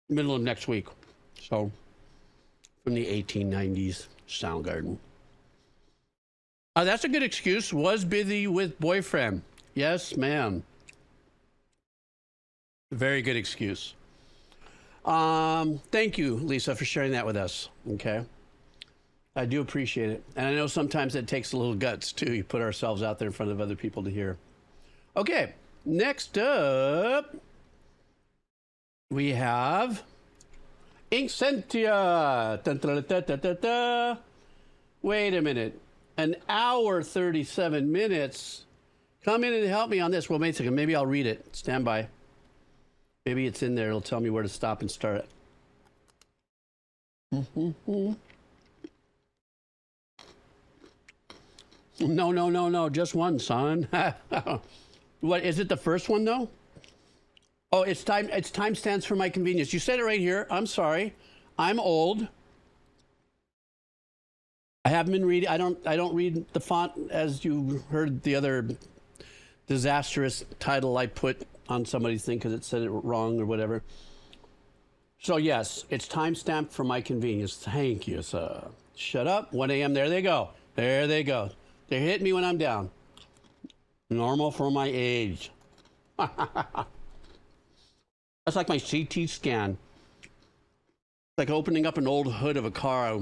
middle of next week. So, from the 1890s Soundgarden. That's a good excuse. Was busy with boyfriend. Yes, ma'am. Very good excuse. Thank you, Lisa, for sharing that with us. Okay. I do appreciate it. And I know sometimes it takes a little guts, too. You put ourselves out there in front of other people to hear. Okay. Next up, we have Incentia. Dun, dun, dun, dun, dun, dun. Wait a minute. An hour, 37 minutes. Come in and help me on this. Well, wait a second. Maybe I'll read it. Stand by. Maybe it's in there. It'll tell me where to stop and start it. No. Just one, son. What, is it the first one, though? Oh, it's time stands for my convenience. You said it right here. I'm sorry. I'm old. I haven't been reading. I don't read the font, as you heard the other disastrous title I put on somebody's thing because it said it wrong or whatever. So yes, it's timestamped for my convenience. Thank you, sir. Shut up. 1 a.m. There they go. There they go. They hit me when I'm down. Normal for my age. That's like my CT scan. It's like opening up an old hood of a car.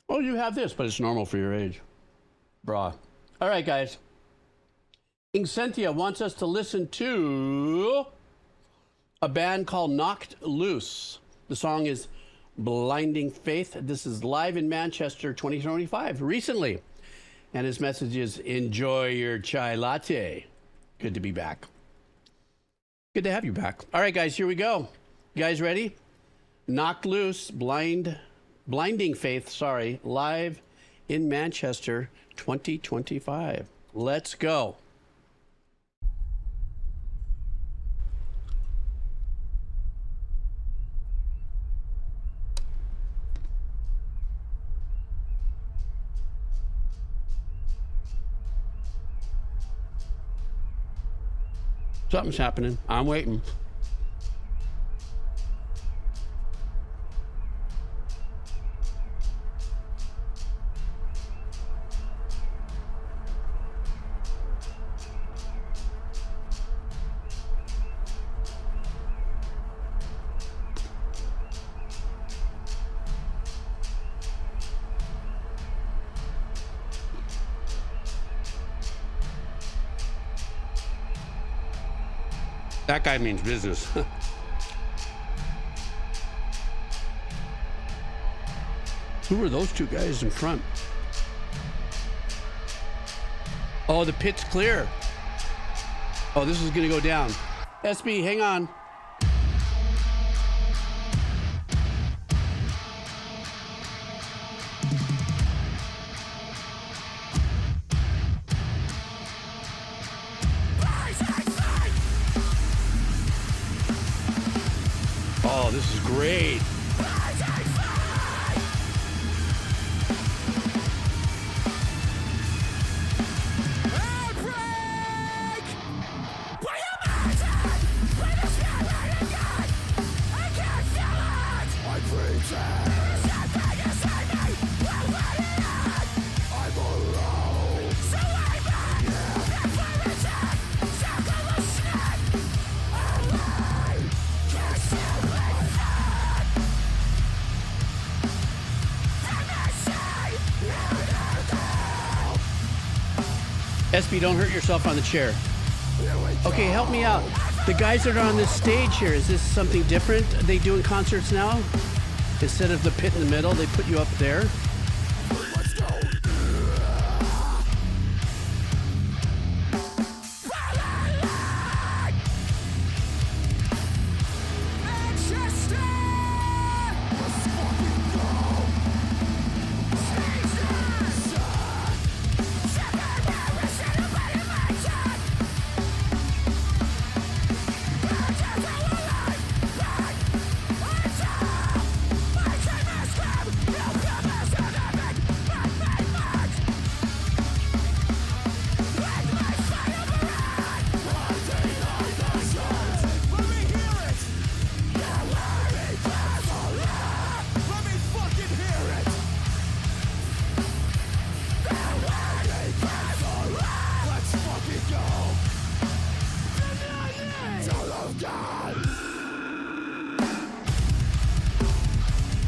Oh, you have this, but it's normal for your age. Brah. All right, guys. Incentia wants us to listen to a band called Knocked Loose. The song is Blinding Faith. This is live in Manchester 2025, recently. And his message is, enjoy your chai latte. Good to be back. Good to have you back. All right, guys, here we go. You guys ready? Knocked Loose, Blinding Faith, live in Manchester 2025. Let's go. Something's happening. I'm waiting. That guy means business. Who are those two guys in front? Oh, the pit's clear. Oh, this is going to go down. SB, hang on. Oh, this is great. SB, don't hurt yourself on the chair. Okay, help me out. The guys that are on this stage here, is this something different they do in concerts now? Instead of the pit in the middle, they put you up there? Manchester!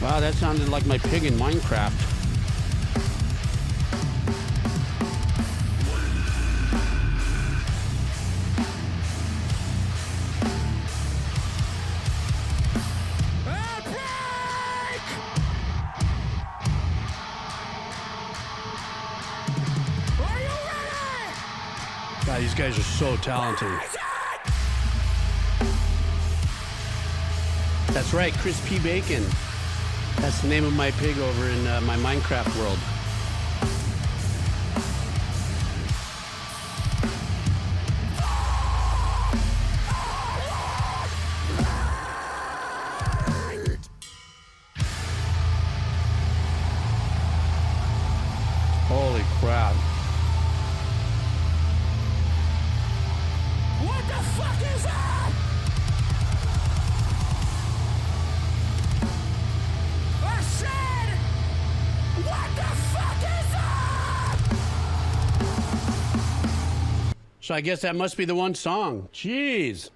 Wow, that sounded like my pig in Minecraft. God, these guys are so talented. That's right, Crispy Bacon. That's the name of my pig over in my Minecraft world. Holy crap. What the fuck is that? I said, what the fuck is that? So I guess that must be the one song. Jeez.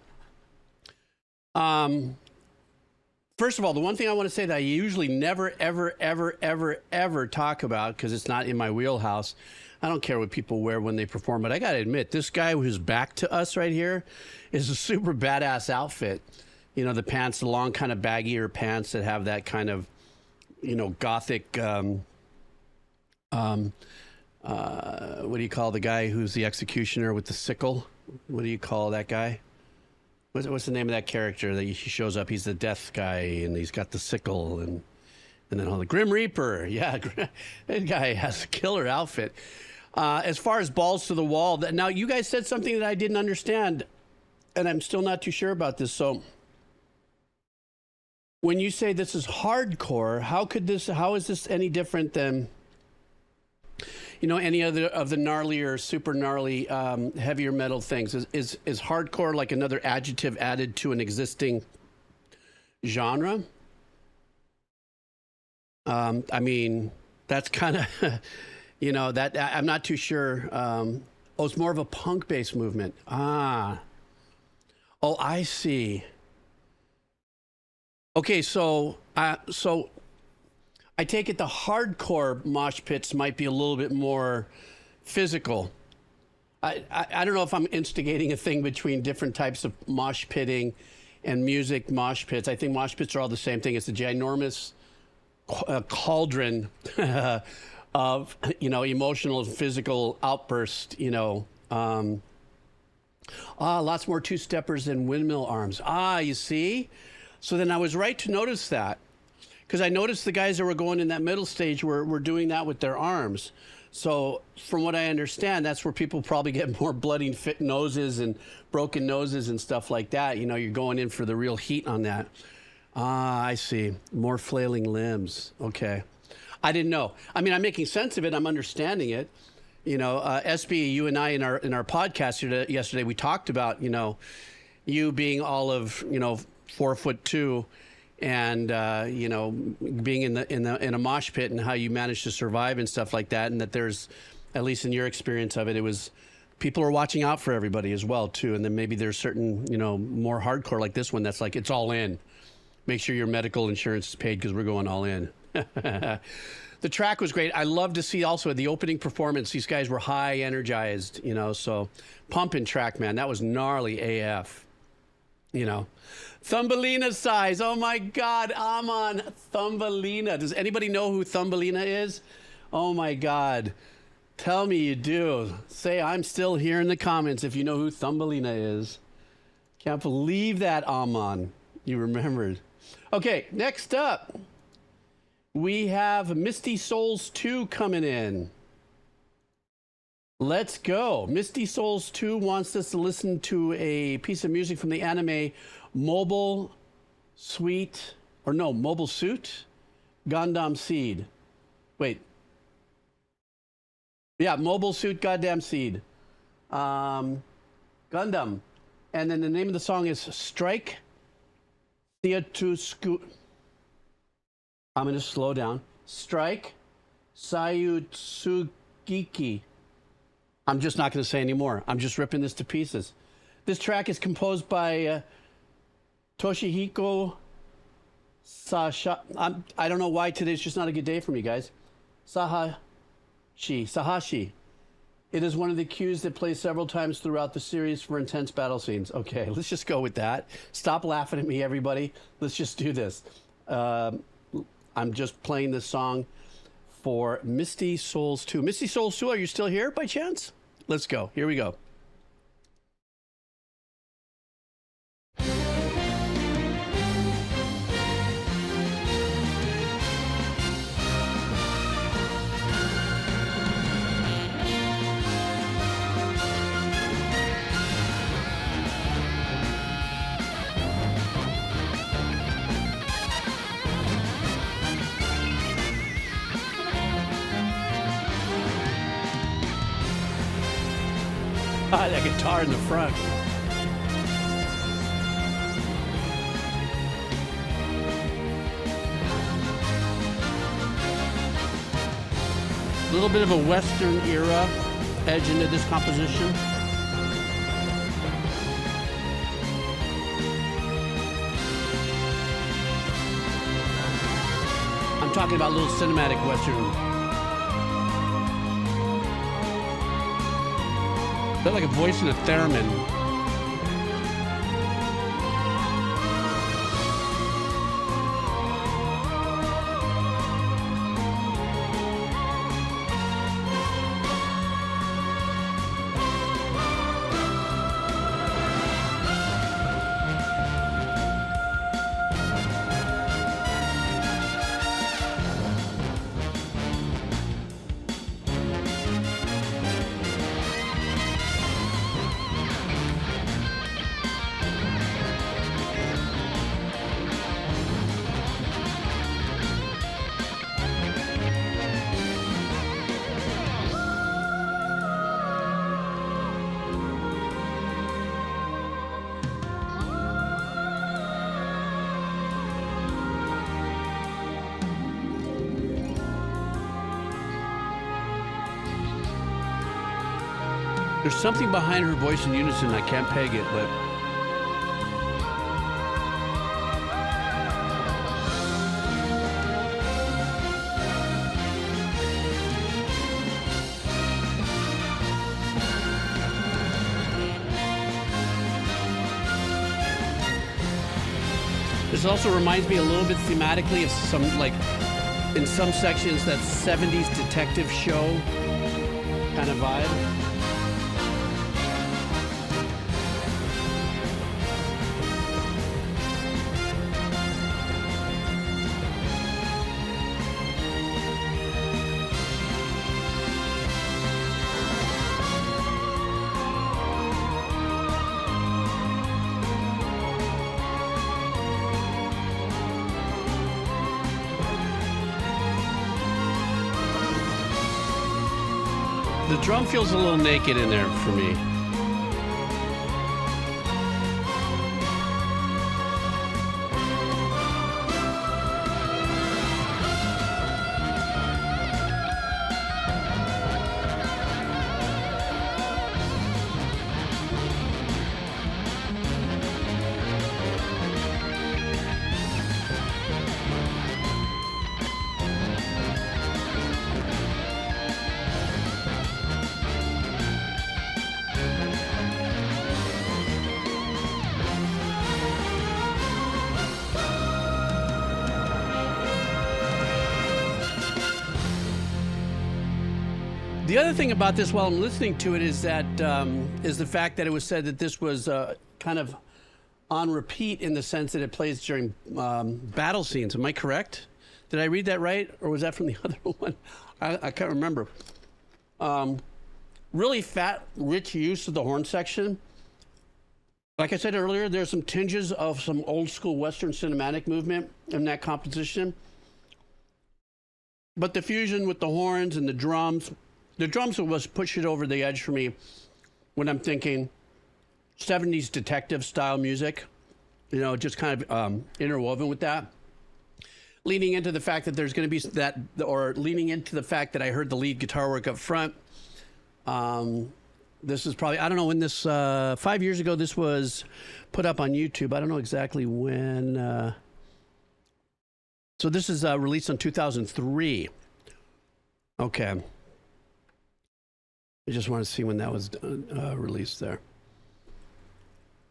First of all, the one thing I want to say that I usually never, ever talk about, because it's not in my wheelhouse. I don't care what people wear when they perform, but I got to admit, this guy who's back to us right here is a super badass outfit. You know, the pants, the long kind of baggier pants that have that kind of, you know, gothic, what do you call the guy who's the executioner with the sickle? What do you call that guy? What's the name of that character that he shows up? He's the death guy, and he's got the sickle, and then all the Grim Reaper. Yeah, that guy has a killer outfit. As far as balls to the wall, now you guys said something that I didn't understand, and I'm still not too sure about this. So when you say this is hardcore, how is this any different than, you know, any other of the gnarlier, super gnarly, heavier metal things? Is hardcore like another adjective added to an existing genre? I mean, that's kind of, you know, that I'm not too sure. Oh, it's more of a punk-based movement. Ah. Oh, I see. Okay, so I take it the hardcore mosh pits might be a little bit more physical. I don't know if I'm instigating a thing between different types of mosh pitting and music mosh pits. I think mosh pits are all the same thing. It's a ginormous cauldron of, you know, emotional and physical outburst, you know. Lots more two-steppers and windmill arms. You see? So then I was right to notice that. Because I noticed the guys that were going in that middle stage were doing that with their arms. So from what I understand, that's where people probably get more bloody fit noses and broken noses and stuff like that. You know, you're going in for the real heat on that. I see. More flailing limbs. Okay. I didn't know. I mean, I'm making sense of it. I'm understanding it. You know, SB, you and I in our podcast yesterday, we talked about, you know, you being all of, you know, 4'2", and you know, being in a mosh pit and how you managed to survive and stuff like that, and that there's, at least in your experience of it, it was people are watching out for everybody as well too. And then maybe there's certain, you know, more hardcore like this one that's like it's all in. Make sure your medical insurance is paid because we're going all in. The track was great. I love to see also the opening performance. These guys were high energized, you know, so pumping track, man. That was gnarly AF. You know, Thumbelina size. Oh my God, Amon, Thumbelina. Does anybody know who Thumbelina is? Oh my God. Tell me you do. Say I'm still here in the comments if you know who Thumbelina is. Can't believe that, Amon. You remembered. Okay, next up, we have Misty Souls 2 coming in. Let's go. Misty Souls 2 wants us to listen to a piece of music from the anime Mobile Suit Gundam Seed. Wait. Yeah, Mobile Suit Goddamn Seed. Gundam. And then the name of the song is Strike Syutsugeshi. I'm going to slow down. Strike Syutsugeshi. I'm just not going to say any more. I'm just ripping this to pieces. This track is composed by Toshihiko Sasha, I don't know why today's just not a good day for me, guys. Sahashi. It is one of the cues that plays several times throughout the series for intense battle scenes. Okay, let's just go with that. Stop laughing at me, everybody. Let's just do this. I'm just playing this song for Misty Souls 2. Misty Souls 2, are you still here by chance? Let's go. Here we go. That guitar in the front. A little bit of a Western era edge into this composition. I'm talking about a little cinematic Western. Is that like a voice in a theremin? There's something behind her voice in unison. I can't peg it, but this also reminds me a little bit thematically of some, like, in some sections, that 70s detective show kind of vibe. The drum feels a little naked in there for me. The other thing about this while I'm listening to it is that is the fact that it was said that this was kind of on repeat in the sense that it plays during battle scenes. Am I correct? Did I read that right? Or was that from the other one? I can't remember. Really fat, rich use of the horn section. Like I said earlier, there's some tinges of some old school Western cinematic movement in that composition. But the fusion with the horns and the drums was push it over the edge for me when I'm thinking 70s detective style music, you know, just kind of interwoven with that. Leaning into the fact that there's going to be that, or leaning into the fact that I heard the lead guitar work up front. This is probably, I don't know when this, 5 years ago, this was put up on YouTube. I don't know exactly when So this is released in 2003. Okay. I just want to see when that was released there.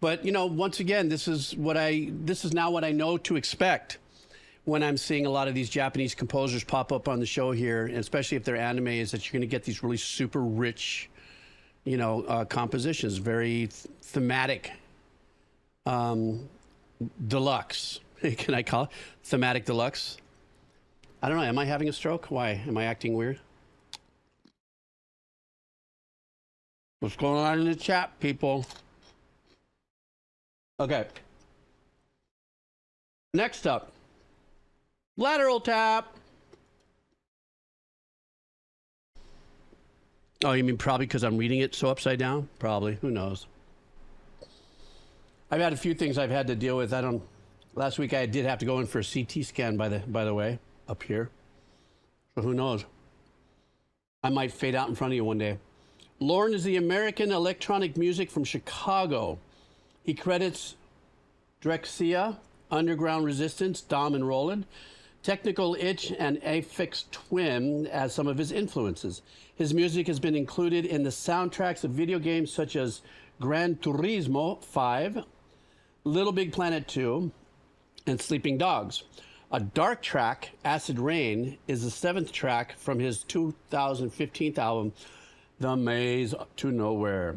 But you know, once again, this is now what I know to expect when I'm seeing a lot of these Japanese composers pop up on the show here, and especially if they're anime, is that you're going to get these really super rich, you know, compositions, very thematic, deluxe. Can I call it thematic deluxe? I don't know. Am I having a stroke? Why? Am I acting weird? What's going on in the chat, people? Okay. Next up, lateral tap. Oh, you mean probably because I'm reading it so upside down? Probably. Who knows? I've had a few things I've had to deal with. Last week I did have to go in for a CT scan, by the way, up here. So who knows? I might fade out in front of you one day. Lorn is the American electronic music from Chicago. He credits Drexcia, Underground Resistance, Dom and Roland, Technical Itch, and Aphex Twin as some of his influences. His music has been included in the soundtracks of video games such as Gran Turismo 5, Little Big Planet 2, and Sleeping Dogs. A dark track, Acid Rain, is the 7th track from his 2015 album, The Maze to Nowhere.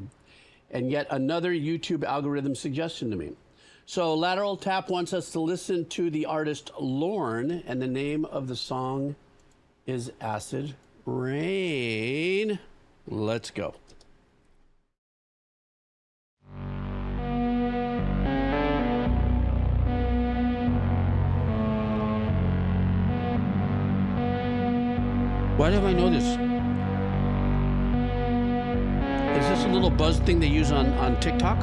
And yet another YouTube algorithm suggestion to me. So Lateral Tap wants us to listen to the artist Lorn, and the name of the song is Acid Rain. Let's go. Why do I know this? Is this a little buzz thing they use on TikTok?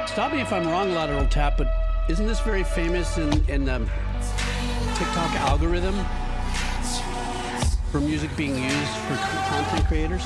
Stop me if I'm wrong, Lateral Tap, but isn't this very famous in the TikTok algorithm for music being used for content creators?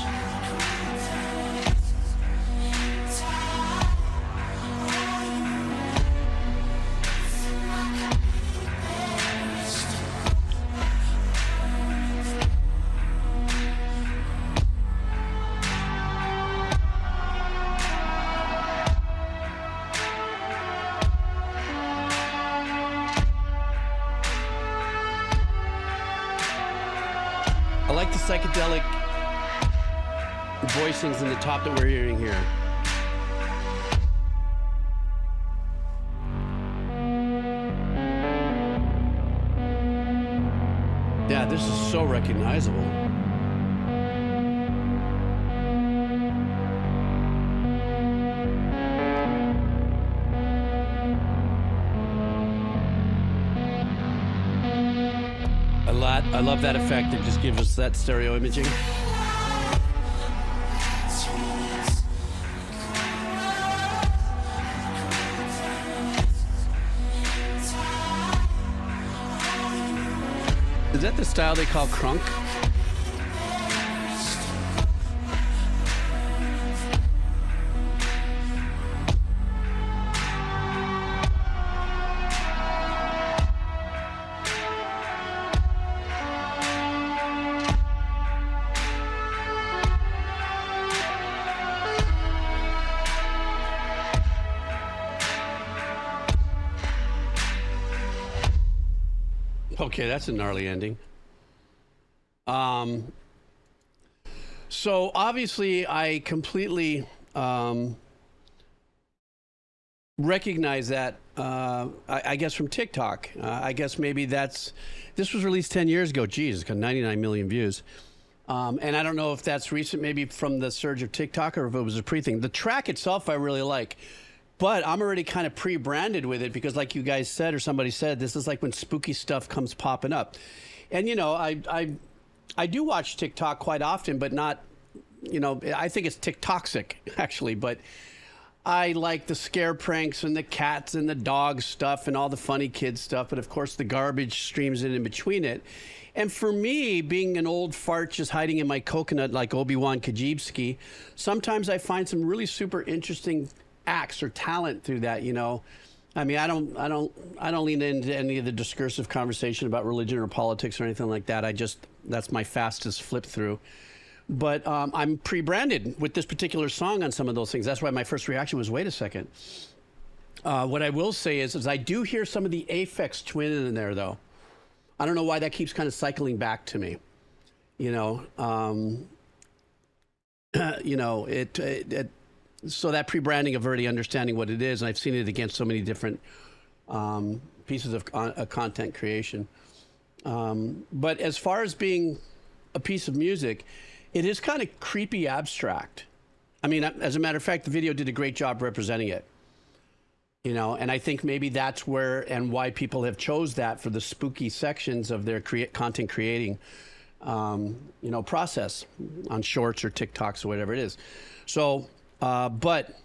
I like the psychedelic voicings in the top that we're hearing here. Yeah, this is so recognizable. I love that effect. It just gives us that stereo imaging. Is that the style they call crunk? Okay, that's a gnarly ending. So obviously I completely recognize that, I guess, from TikTok. I guess maybe this was released 10 years ago. Geez, it's got 99 million views. And I don't know if that's recent, maybe from the surge of TikTok, or if it was a pre-thing. The track itself I really like, but I'm already kind of pre-branded with it because, like you guys said, or somebody said, this is like when spooky stuff comes popping up. And, you know, I do watch TikTok quite often, but not, you know, I think it's TikToxic, actually, but I like the scare pranks and the cats and the dog stuff and all the funny kid stuff, but of course the garbage streams in between it. And for me, being an old fart just hiding in my coconut like Obi-Wan Kajibski, sometimes I find some really super interesting acts or talent through that, you know. I mean, I don't lean into any of the discursive conversation about religion or politics or anything like that. That's my fastest flip through. But I'm pre-branded with this particular song on some of those things. That's why my first reaction was, wait a second. What I will say is I do hear some of the Aphex Twin in there, though. I don't know why that keeps kind of cycling back to me. You know, so that pre-branding of already understanding what it is, and I've seen it against so many different pieces of content creation. But as far as being a piece of music, it is kind of creepy abstract. I mean, as a matter of fact, the video did a great job representing it. You know, and I think maybe that's where and why people have chose that for the spooky sections of their content creating, you know, process on shorts or TikToks or whatever it is. So, but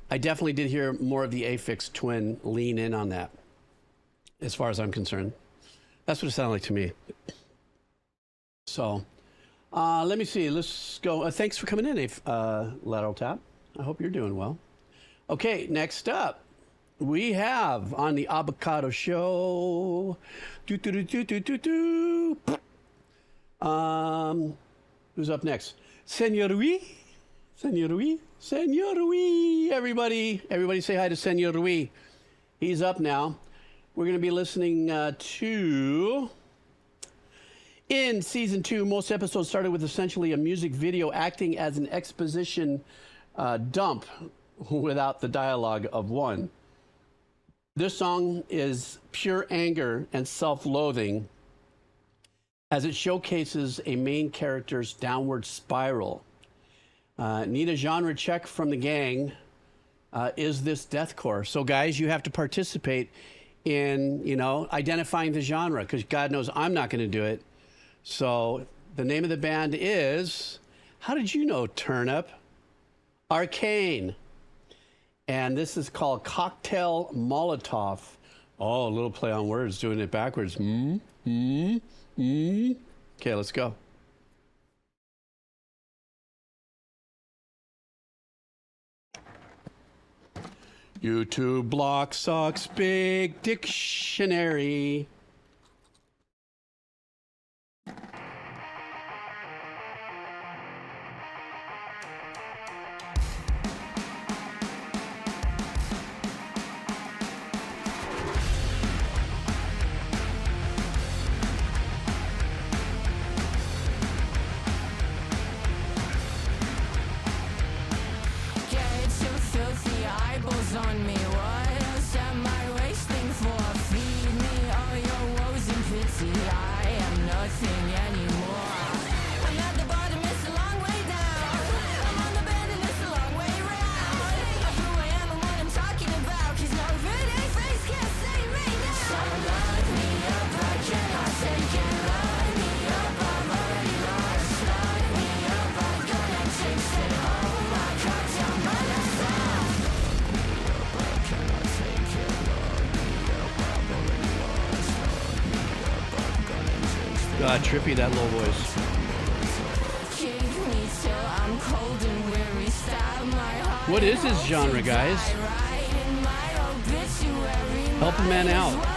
I definitely did hear more of the Aphex Twin lean in on that, as far as I'm concerned. That's what it sounded like to me. So, let me see. Let's go. Thanks for coming in, Lateral Tap. I hope you're doing well. Okay, next up, we have on the Abbacado show. Who's up next? Senor Rui. Senor Rui. Senor Rui. Everybody say hi to Senor Rui. He's up now. We're going to be listening to... In season 2, most episodes started with essentially a music video acting as an exposition dump without the dialogue of one. This song is pure anger and self-loathing as it showcases a main character's downward spiral. Need a genre check from the gang. Is this deathcore? So guys, you have to participate in, you know, identifying the genre, because God knows I'm not going to do it. So the name of the band is, how did you know, Turnip? Arcane. And this is called Cocktail Molotov. Oh, a little play on words, doing it backwards. Okay, let's go. YouTube block sucks big dictionary. On me, what else am I wasting for? Feed me all your woes and pity. I am nothing anymore. I'm at the bottom, it's a long way down. I'm on the bed and it's a long way round. I'm who I am and what I'm talking about, 'cause no pretty face can't save me now. So lock me up, I cannot take it. Lock me up, I'm already lost. Lock me up, I'm gonna taste it. Oh my cocktail Molotov. God, trippy, that low voice. What is this genre, guys? Help a man out.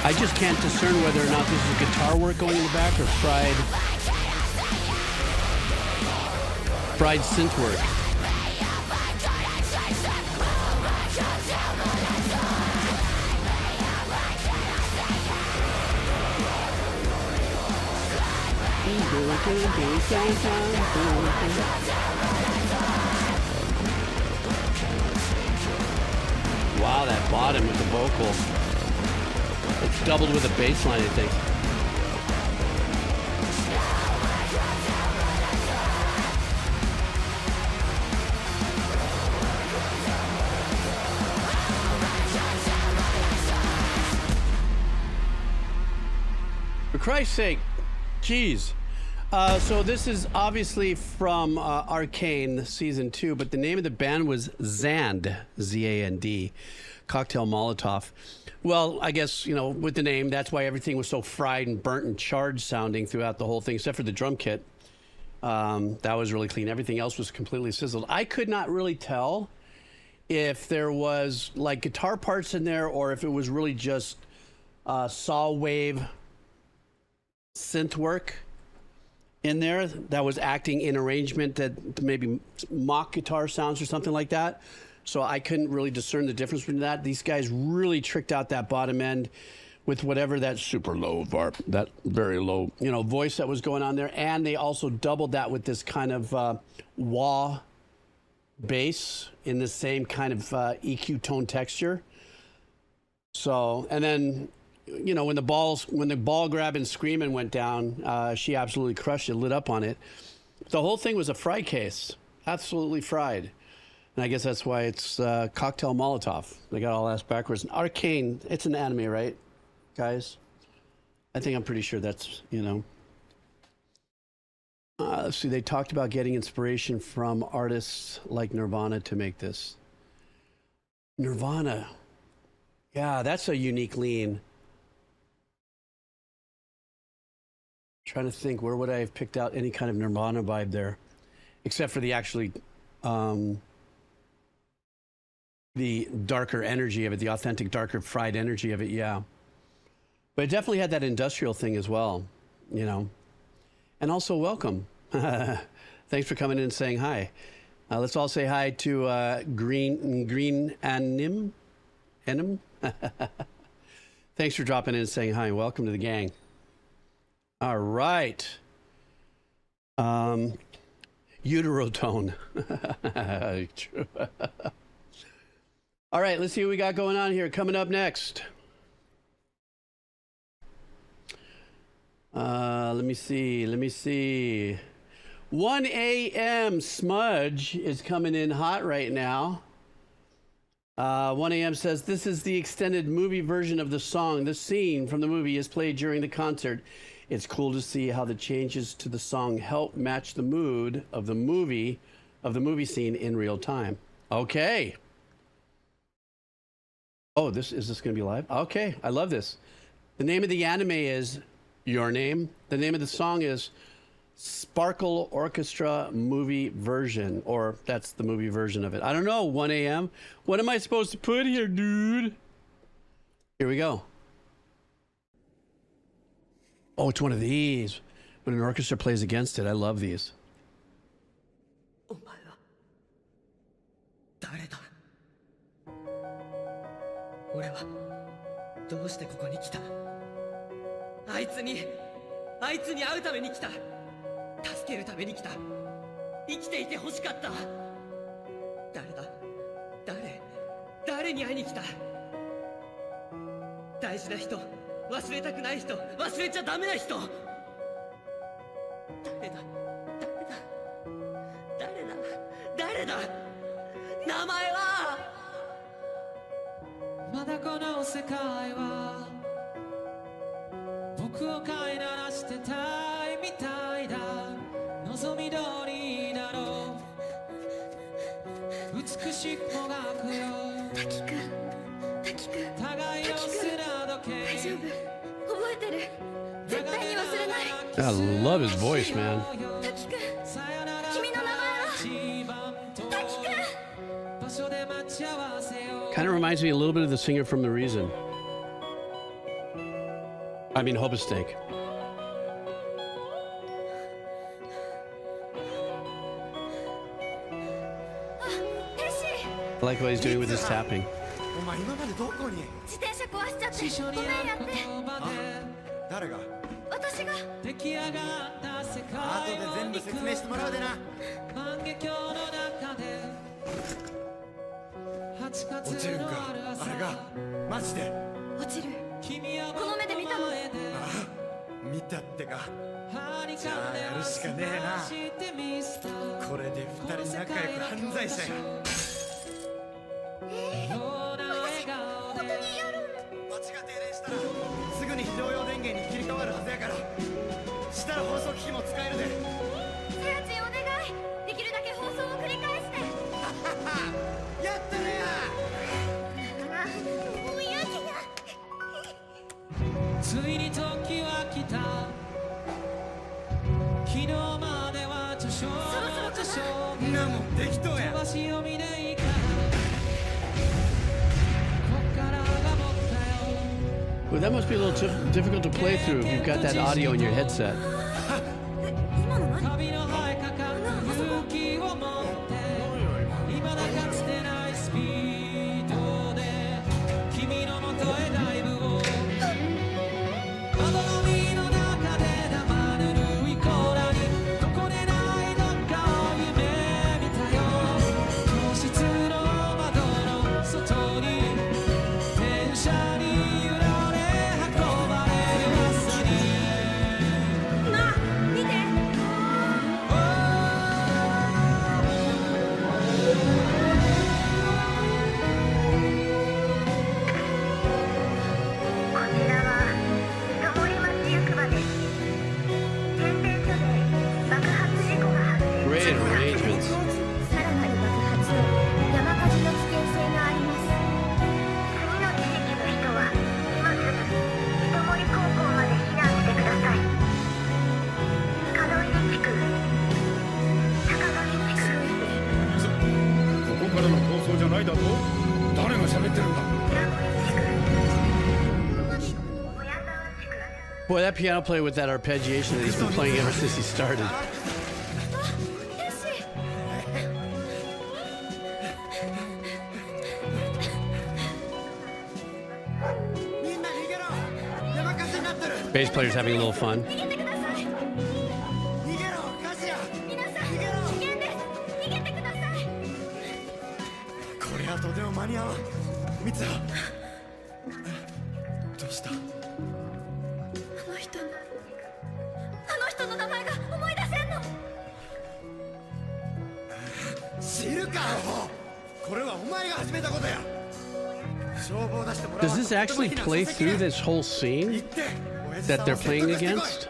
I just can't discern whether or not this is guitar work going in the back or fried fried synth work. Wow, that bottom with the vocal. It's doubled with a bass line, I think. For Christ's sake, jeez. So this is obviously from Arcane season 2, but the name of the band was Zand, Z-A-N-D, Cocktail Molotov. Well, I guess, you know, with the name, that's why everything was so fried and burnt and charged sounding throughout the whole thing, except for the drum kit. That was really clean. Everything else was completely sizzled. I could not really tell if there was like guitar parts in there or if it was really just saw wave synth work in there that was acting in arrangement that maybe mock guitar sounds or something like that. So I couldn't really discern the difference between that. These guys really tricked out that bottom end with whatever that super low varp, that very low, you know, voice that was going on there. And they also doubled that with this kind of wah bass in the same kind of EQ tone texture. So, and then, you know, when the ball grab and screaming went down, she absolutely crushed it, lit up on it. The whole thing was a fry case, absolutely fried. And I guess that's why it's Cocktail Molotov. They got all ass backwards. Arcane, it's an anime, right, guys? I'm pretty sure that's, you know. Let's see, they talked about getting inspiration from artists like Nirvana to make this. Nirvana. Yeah, that's a unique lean. Trying to think, where would I have picked out any kind of Nirvana vibe there, except for the actually the darker energy of it, the authentic darker fried energy of it. Yeah, but it definitely had that industrial thing as well, you know. And also, welcome. Thanks for coming in and saying hi. Let's all say hi to Green Anim. Thanks for dropping in and saying hi. Welcome to the gang. All right. Uterotone. All right, let's see what we got going on here. Coming up next. Let me see. 1 a.m. Smudge is coming in hot right now. 1 a.m. says, this is the extended movie version of the song. The scene from the movie is played during the concert. It's cool to see how the changes to the song help match the mood of the movie scene in real time. Okay. Oh, is this going to be live? Okay, I love this. The name of the anime is Your Name. The name of the song is Sparkle Orchestra movie version, or that's the movie version of it. I don't know, 1 a.m. What am I supposed to put here, dude? Here we go. Oh, it's one of these. When an orchestra plays against it, I love these. お前は誰だ？俺はどうしてここに来た？あいつに会うために来た。助けるために来た。生きていて欲しかった。誰だ？誰に会いに来た？大事な人、忘れたくない人、忘れちゃダメな人。誰だ？名前は？まだこの世界は僕を飼いならしてたいみたいだ。望み通りだろう。美しくもがくよ。滝くん互いの砂時計。大丈夫、覚えてる。絶対に忘れない。 I love his voice, man. 滝くん、君の名前は？滝くん。 Kind of reminds me a little bit of the singer from The Reason. I mean, Hobostake. I like what he's doing with his tapping. お前今までどこに？自転車壊しちゃって辞書にごめんやあるって言葉で誰が？私が出来上がった世界後でを全部説明してもらうでな。万華鏡の中で8月落ちるんかのある朝あれがマジで。落ちる君はこの目で見たの僕前で見たってか。はにかんでじゃあやるしかねえなしてみせたこれで二人仲良く犯罪者や。ような笑顔で間違って停電したらすぐに非常用電源に切り替わるはずやから。したら放送機器も使えるで。さやちんお願いできるだけ放送を繰り返してやったねもう勇気がついに時は来た昨日までは序章序章や。んなもん適当や。飛ばし読みでいいからこっからが僕だよ Well, that must be a little difficult to play through if you've got that audio in your headset. 今の何カビの生えかかった勇気を持って未だかつてないスピードで君の元へダイブをまどろみの中で黙るルイコーラにどこでないどっかを夢見たよ教室の窓の外に電車に揺られ運ばれる朝になあ見てこちらは糸森町役場です。変電所で爆発事故が発生 Great しました。 arrangements. さらなる爆発と山火事の危険性があります。次の地域の人は今すぐ糸森高校まで避難してください。角入地区、高野地区、ここからの放送じゃないだと？誰が喋ってるんだ？浦越地区、小屋沢地区。 Boy, that piano player with that arpeggiation that he's been playing ever since he started. 天使みんな逃げろ。山火事になってる。 Bass player's having a little fun. 逃げてください逃げろ火事や。皆さん逃げろ。危険です逃げてくださいこれはとても間に合わん。ミツハどうした？あの人の名前が思い出せんの知るかアホ。これはお前が始めたことや。消防出してもらわ Does ん this と actually 避難 play させてくれ through this whole 行 scene って親父 that さん they're を説 playing 得してこい。 against?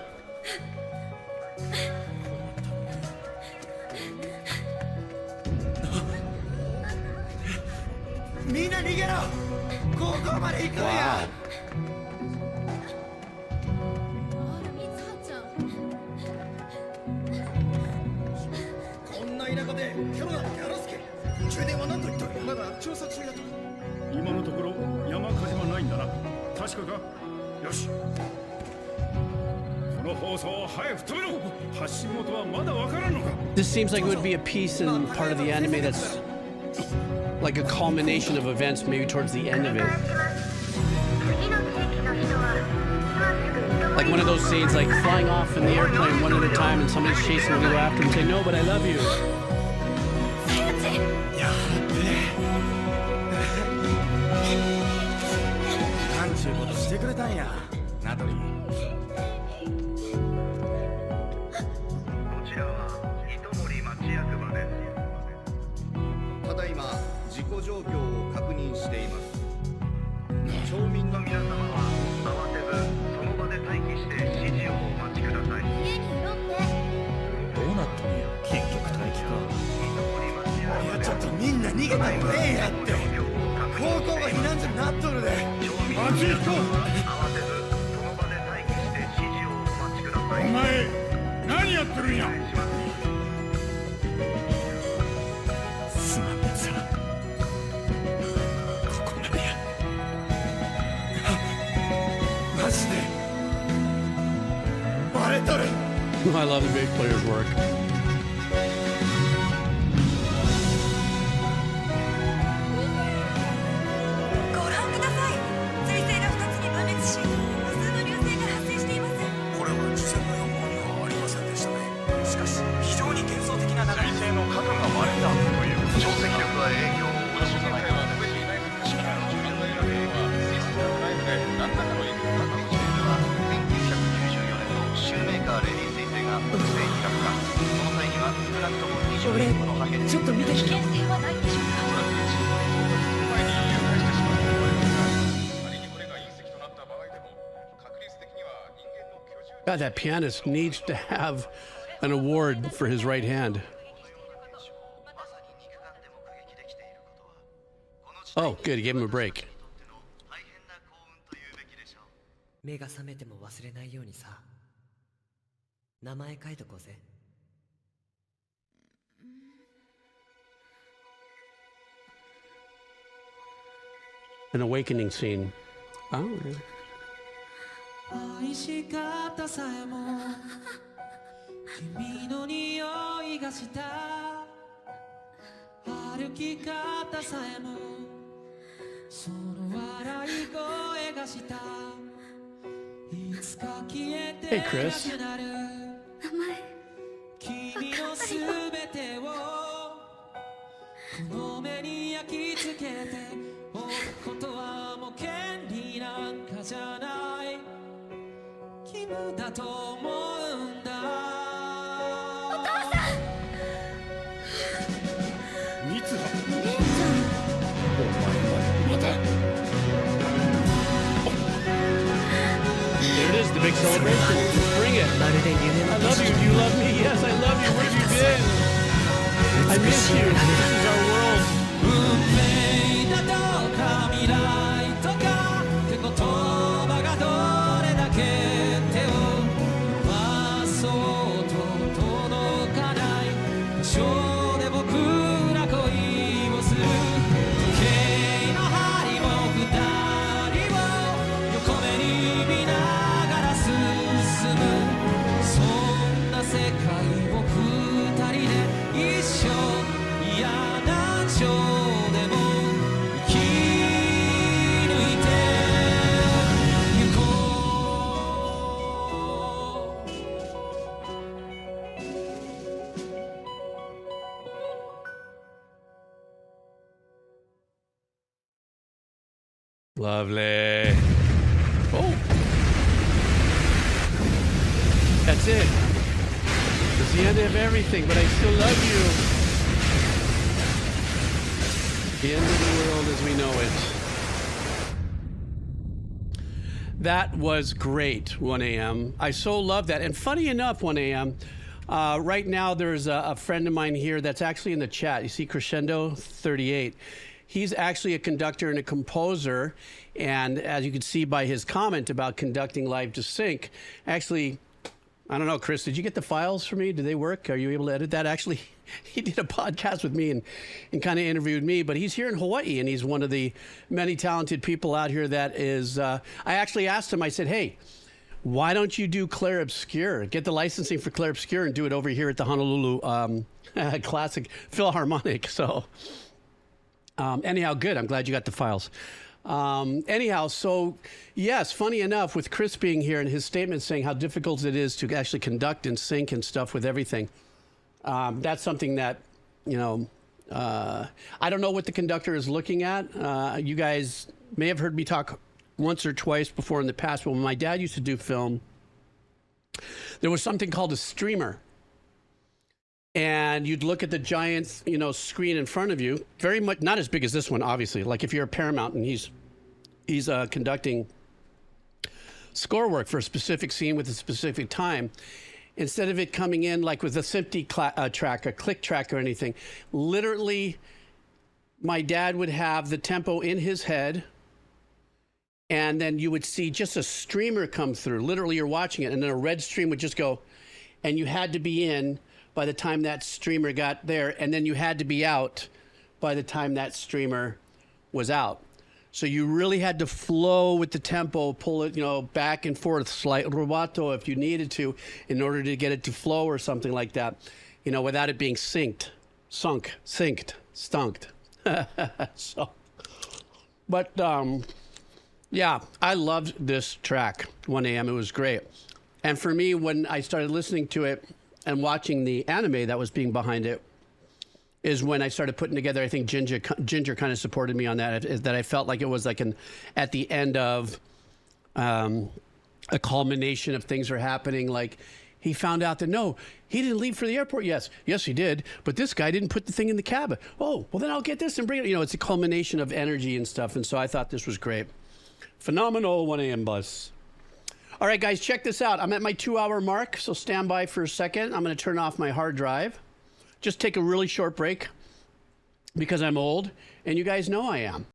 みんな逃げろ。高校まで行くんや。 Wow. あらみつはちゃんこんな田舎でキャロナのギャラスケ充電は何と言っとる。まだ調査中やと。今のところ山火事はないんだな。確かか？よし。この放送を早く止めろ。発信元はまだわからんのか？ This seems like it would be a piece in part of the anime that's like a culmination of events, maybe towards the end of it. 次の地域の人は今すぐ糸 Like 森 one of 高 those 校 scenes like flying off in the airplane one at a time and somebody's chasing them to go after them and say, no, but I love you. さやちんやってなんちゅうことしてくれたんやナトリ。こちらは糸森町役場です。ただいま事故状況を確認しています。町民の皆様は慌てずその場で待機して指示をお待ちください。家にいろってどうなったんや？結局待機か。糸森町いや役場ちょっとみんな逃げた方がええやって。高校が避難所になっとるで。あっち行こう。慌てずその場で待機して指示をお待ちください。お前何やってるんや？すまんミツハ。ここまでや。マジでバレとる。 I love the bass player's work. God, that pianist needs to have an award for his right hand. Oh, good. He gave him a break. 目が覚めても忘れないようにさ。名前書いとこうぜ。An awakening scene. Oh, really? 愛し方さえも君の匂いがした歩き方さえもその笑い声がしたいつか消えて Hey, Chris. なくなる君のすべてをこの目に焼き付けておくことはもう権利なんかじゃない義務だと思うんだお父さん三葉姉ちゃんお前また There it is, the big celebration. Bring it. まるで夢 I の love you. You love me. Yes, I love you. Where have you been? I miss you. This is our world. 運命だとか未来とかって言葉がどれだけ手を伸ばそうと届かない場所で僕ら恋をする時計の針も二人を横目に見ながら進むそんな世界を二人で一生嫌な情でも生き抜いてゆこう Lovely. Oh. That's it. It's the end of everything, but I still love you. The end of the world as we know it. That was great, 1 a.m. I so love that. And funny enough, 1 a.m., right now there's a friend of mine here that's actually in the chat. You see Crescendo 38. He's actually a conductor and a composer. And as you can see by his comment about conducting live to sync, actually, I don't know, Chris, did you get the files for me? Did they work? Are you able to edit that? Actually, he did a podcast with me and kind of interviewed me, but he's here in Hawaii and he's one of the many talented people out here that is, I actually asked him, I said, hey, why don't you do Clair Obscure? Get the licensing for Clair Obscure and do it over here at the Honolulu Classic Philharmonic. So anyhow, good. I'm glad you got the files. Anyhow, so yes, funny enough, with Chris being here and his statement saying how difficult it is to actually conduct and sync and stuff with everything, that's something that, you know, I don't know what the conductor is looking at. You guys may have heard me talk once or twice before in the past, but when my dad used to do film, there was something called a streamer. And you'd look at the giant, you know, screen in front of you, very much, not as big as this one, obviously. Like if you're a Paramount and he's conducting score work for a specific scene with a specific time, instead of it coming in like with a SMPTE track, a click track or anything, literally my dad would have the tempo in his head and then you would see just a streamer come through. Literally you're watching it and then a red stream would just go and you had to be in by the time that streamer got there, and then you had to be out by the time that streamer was out. So you really had to flow with the tempo, pull it, you know, back and forth, slight rubato if you needed to, in order to get it to flow or something like that, you know, without it being synced, sunk, synced, stunked. So, but yeah, I loved this track, 1 a.m. It was great. And for me, when I started listening to it, and watching the anime that was being behind it is when I started putting together, I think Ginger kind of supported me on that, is that I felt like it was like at the end of a culmination of things were happening. Like he found out that, no, he didn't leave for the airport. Yes, he did. But this guy didn't put the thing in the cab. Oh, well, then I'll get this and bring it. You know, it's a culmination of energy and stuff. And so I thought this was great. Phenomenal 1 a.m. bus. All right, guys, check this out. I'm at my 2-hour mark, so stand by for a second. I'm going to turn off my hard drive. Just take a really short break because I'm old, and you guys know I am.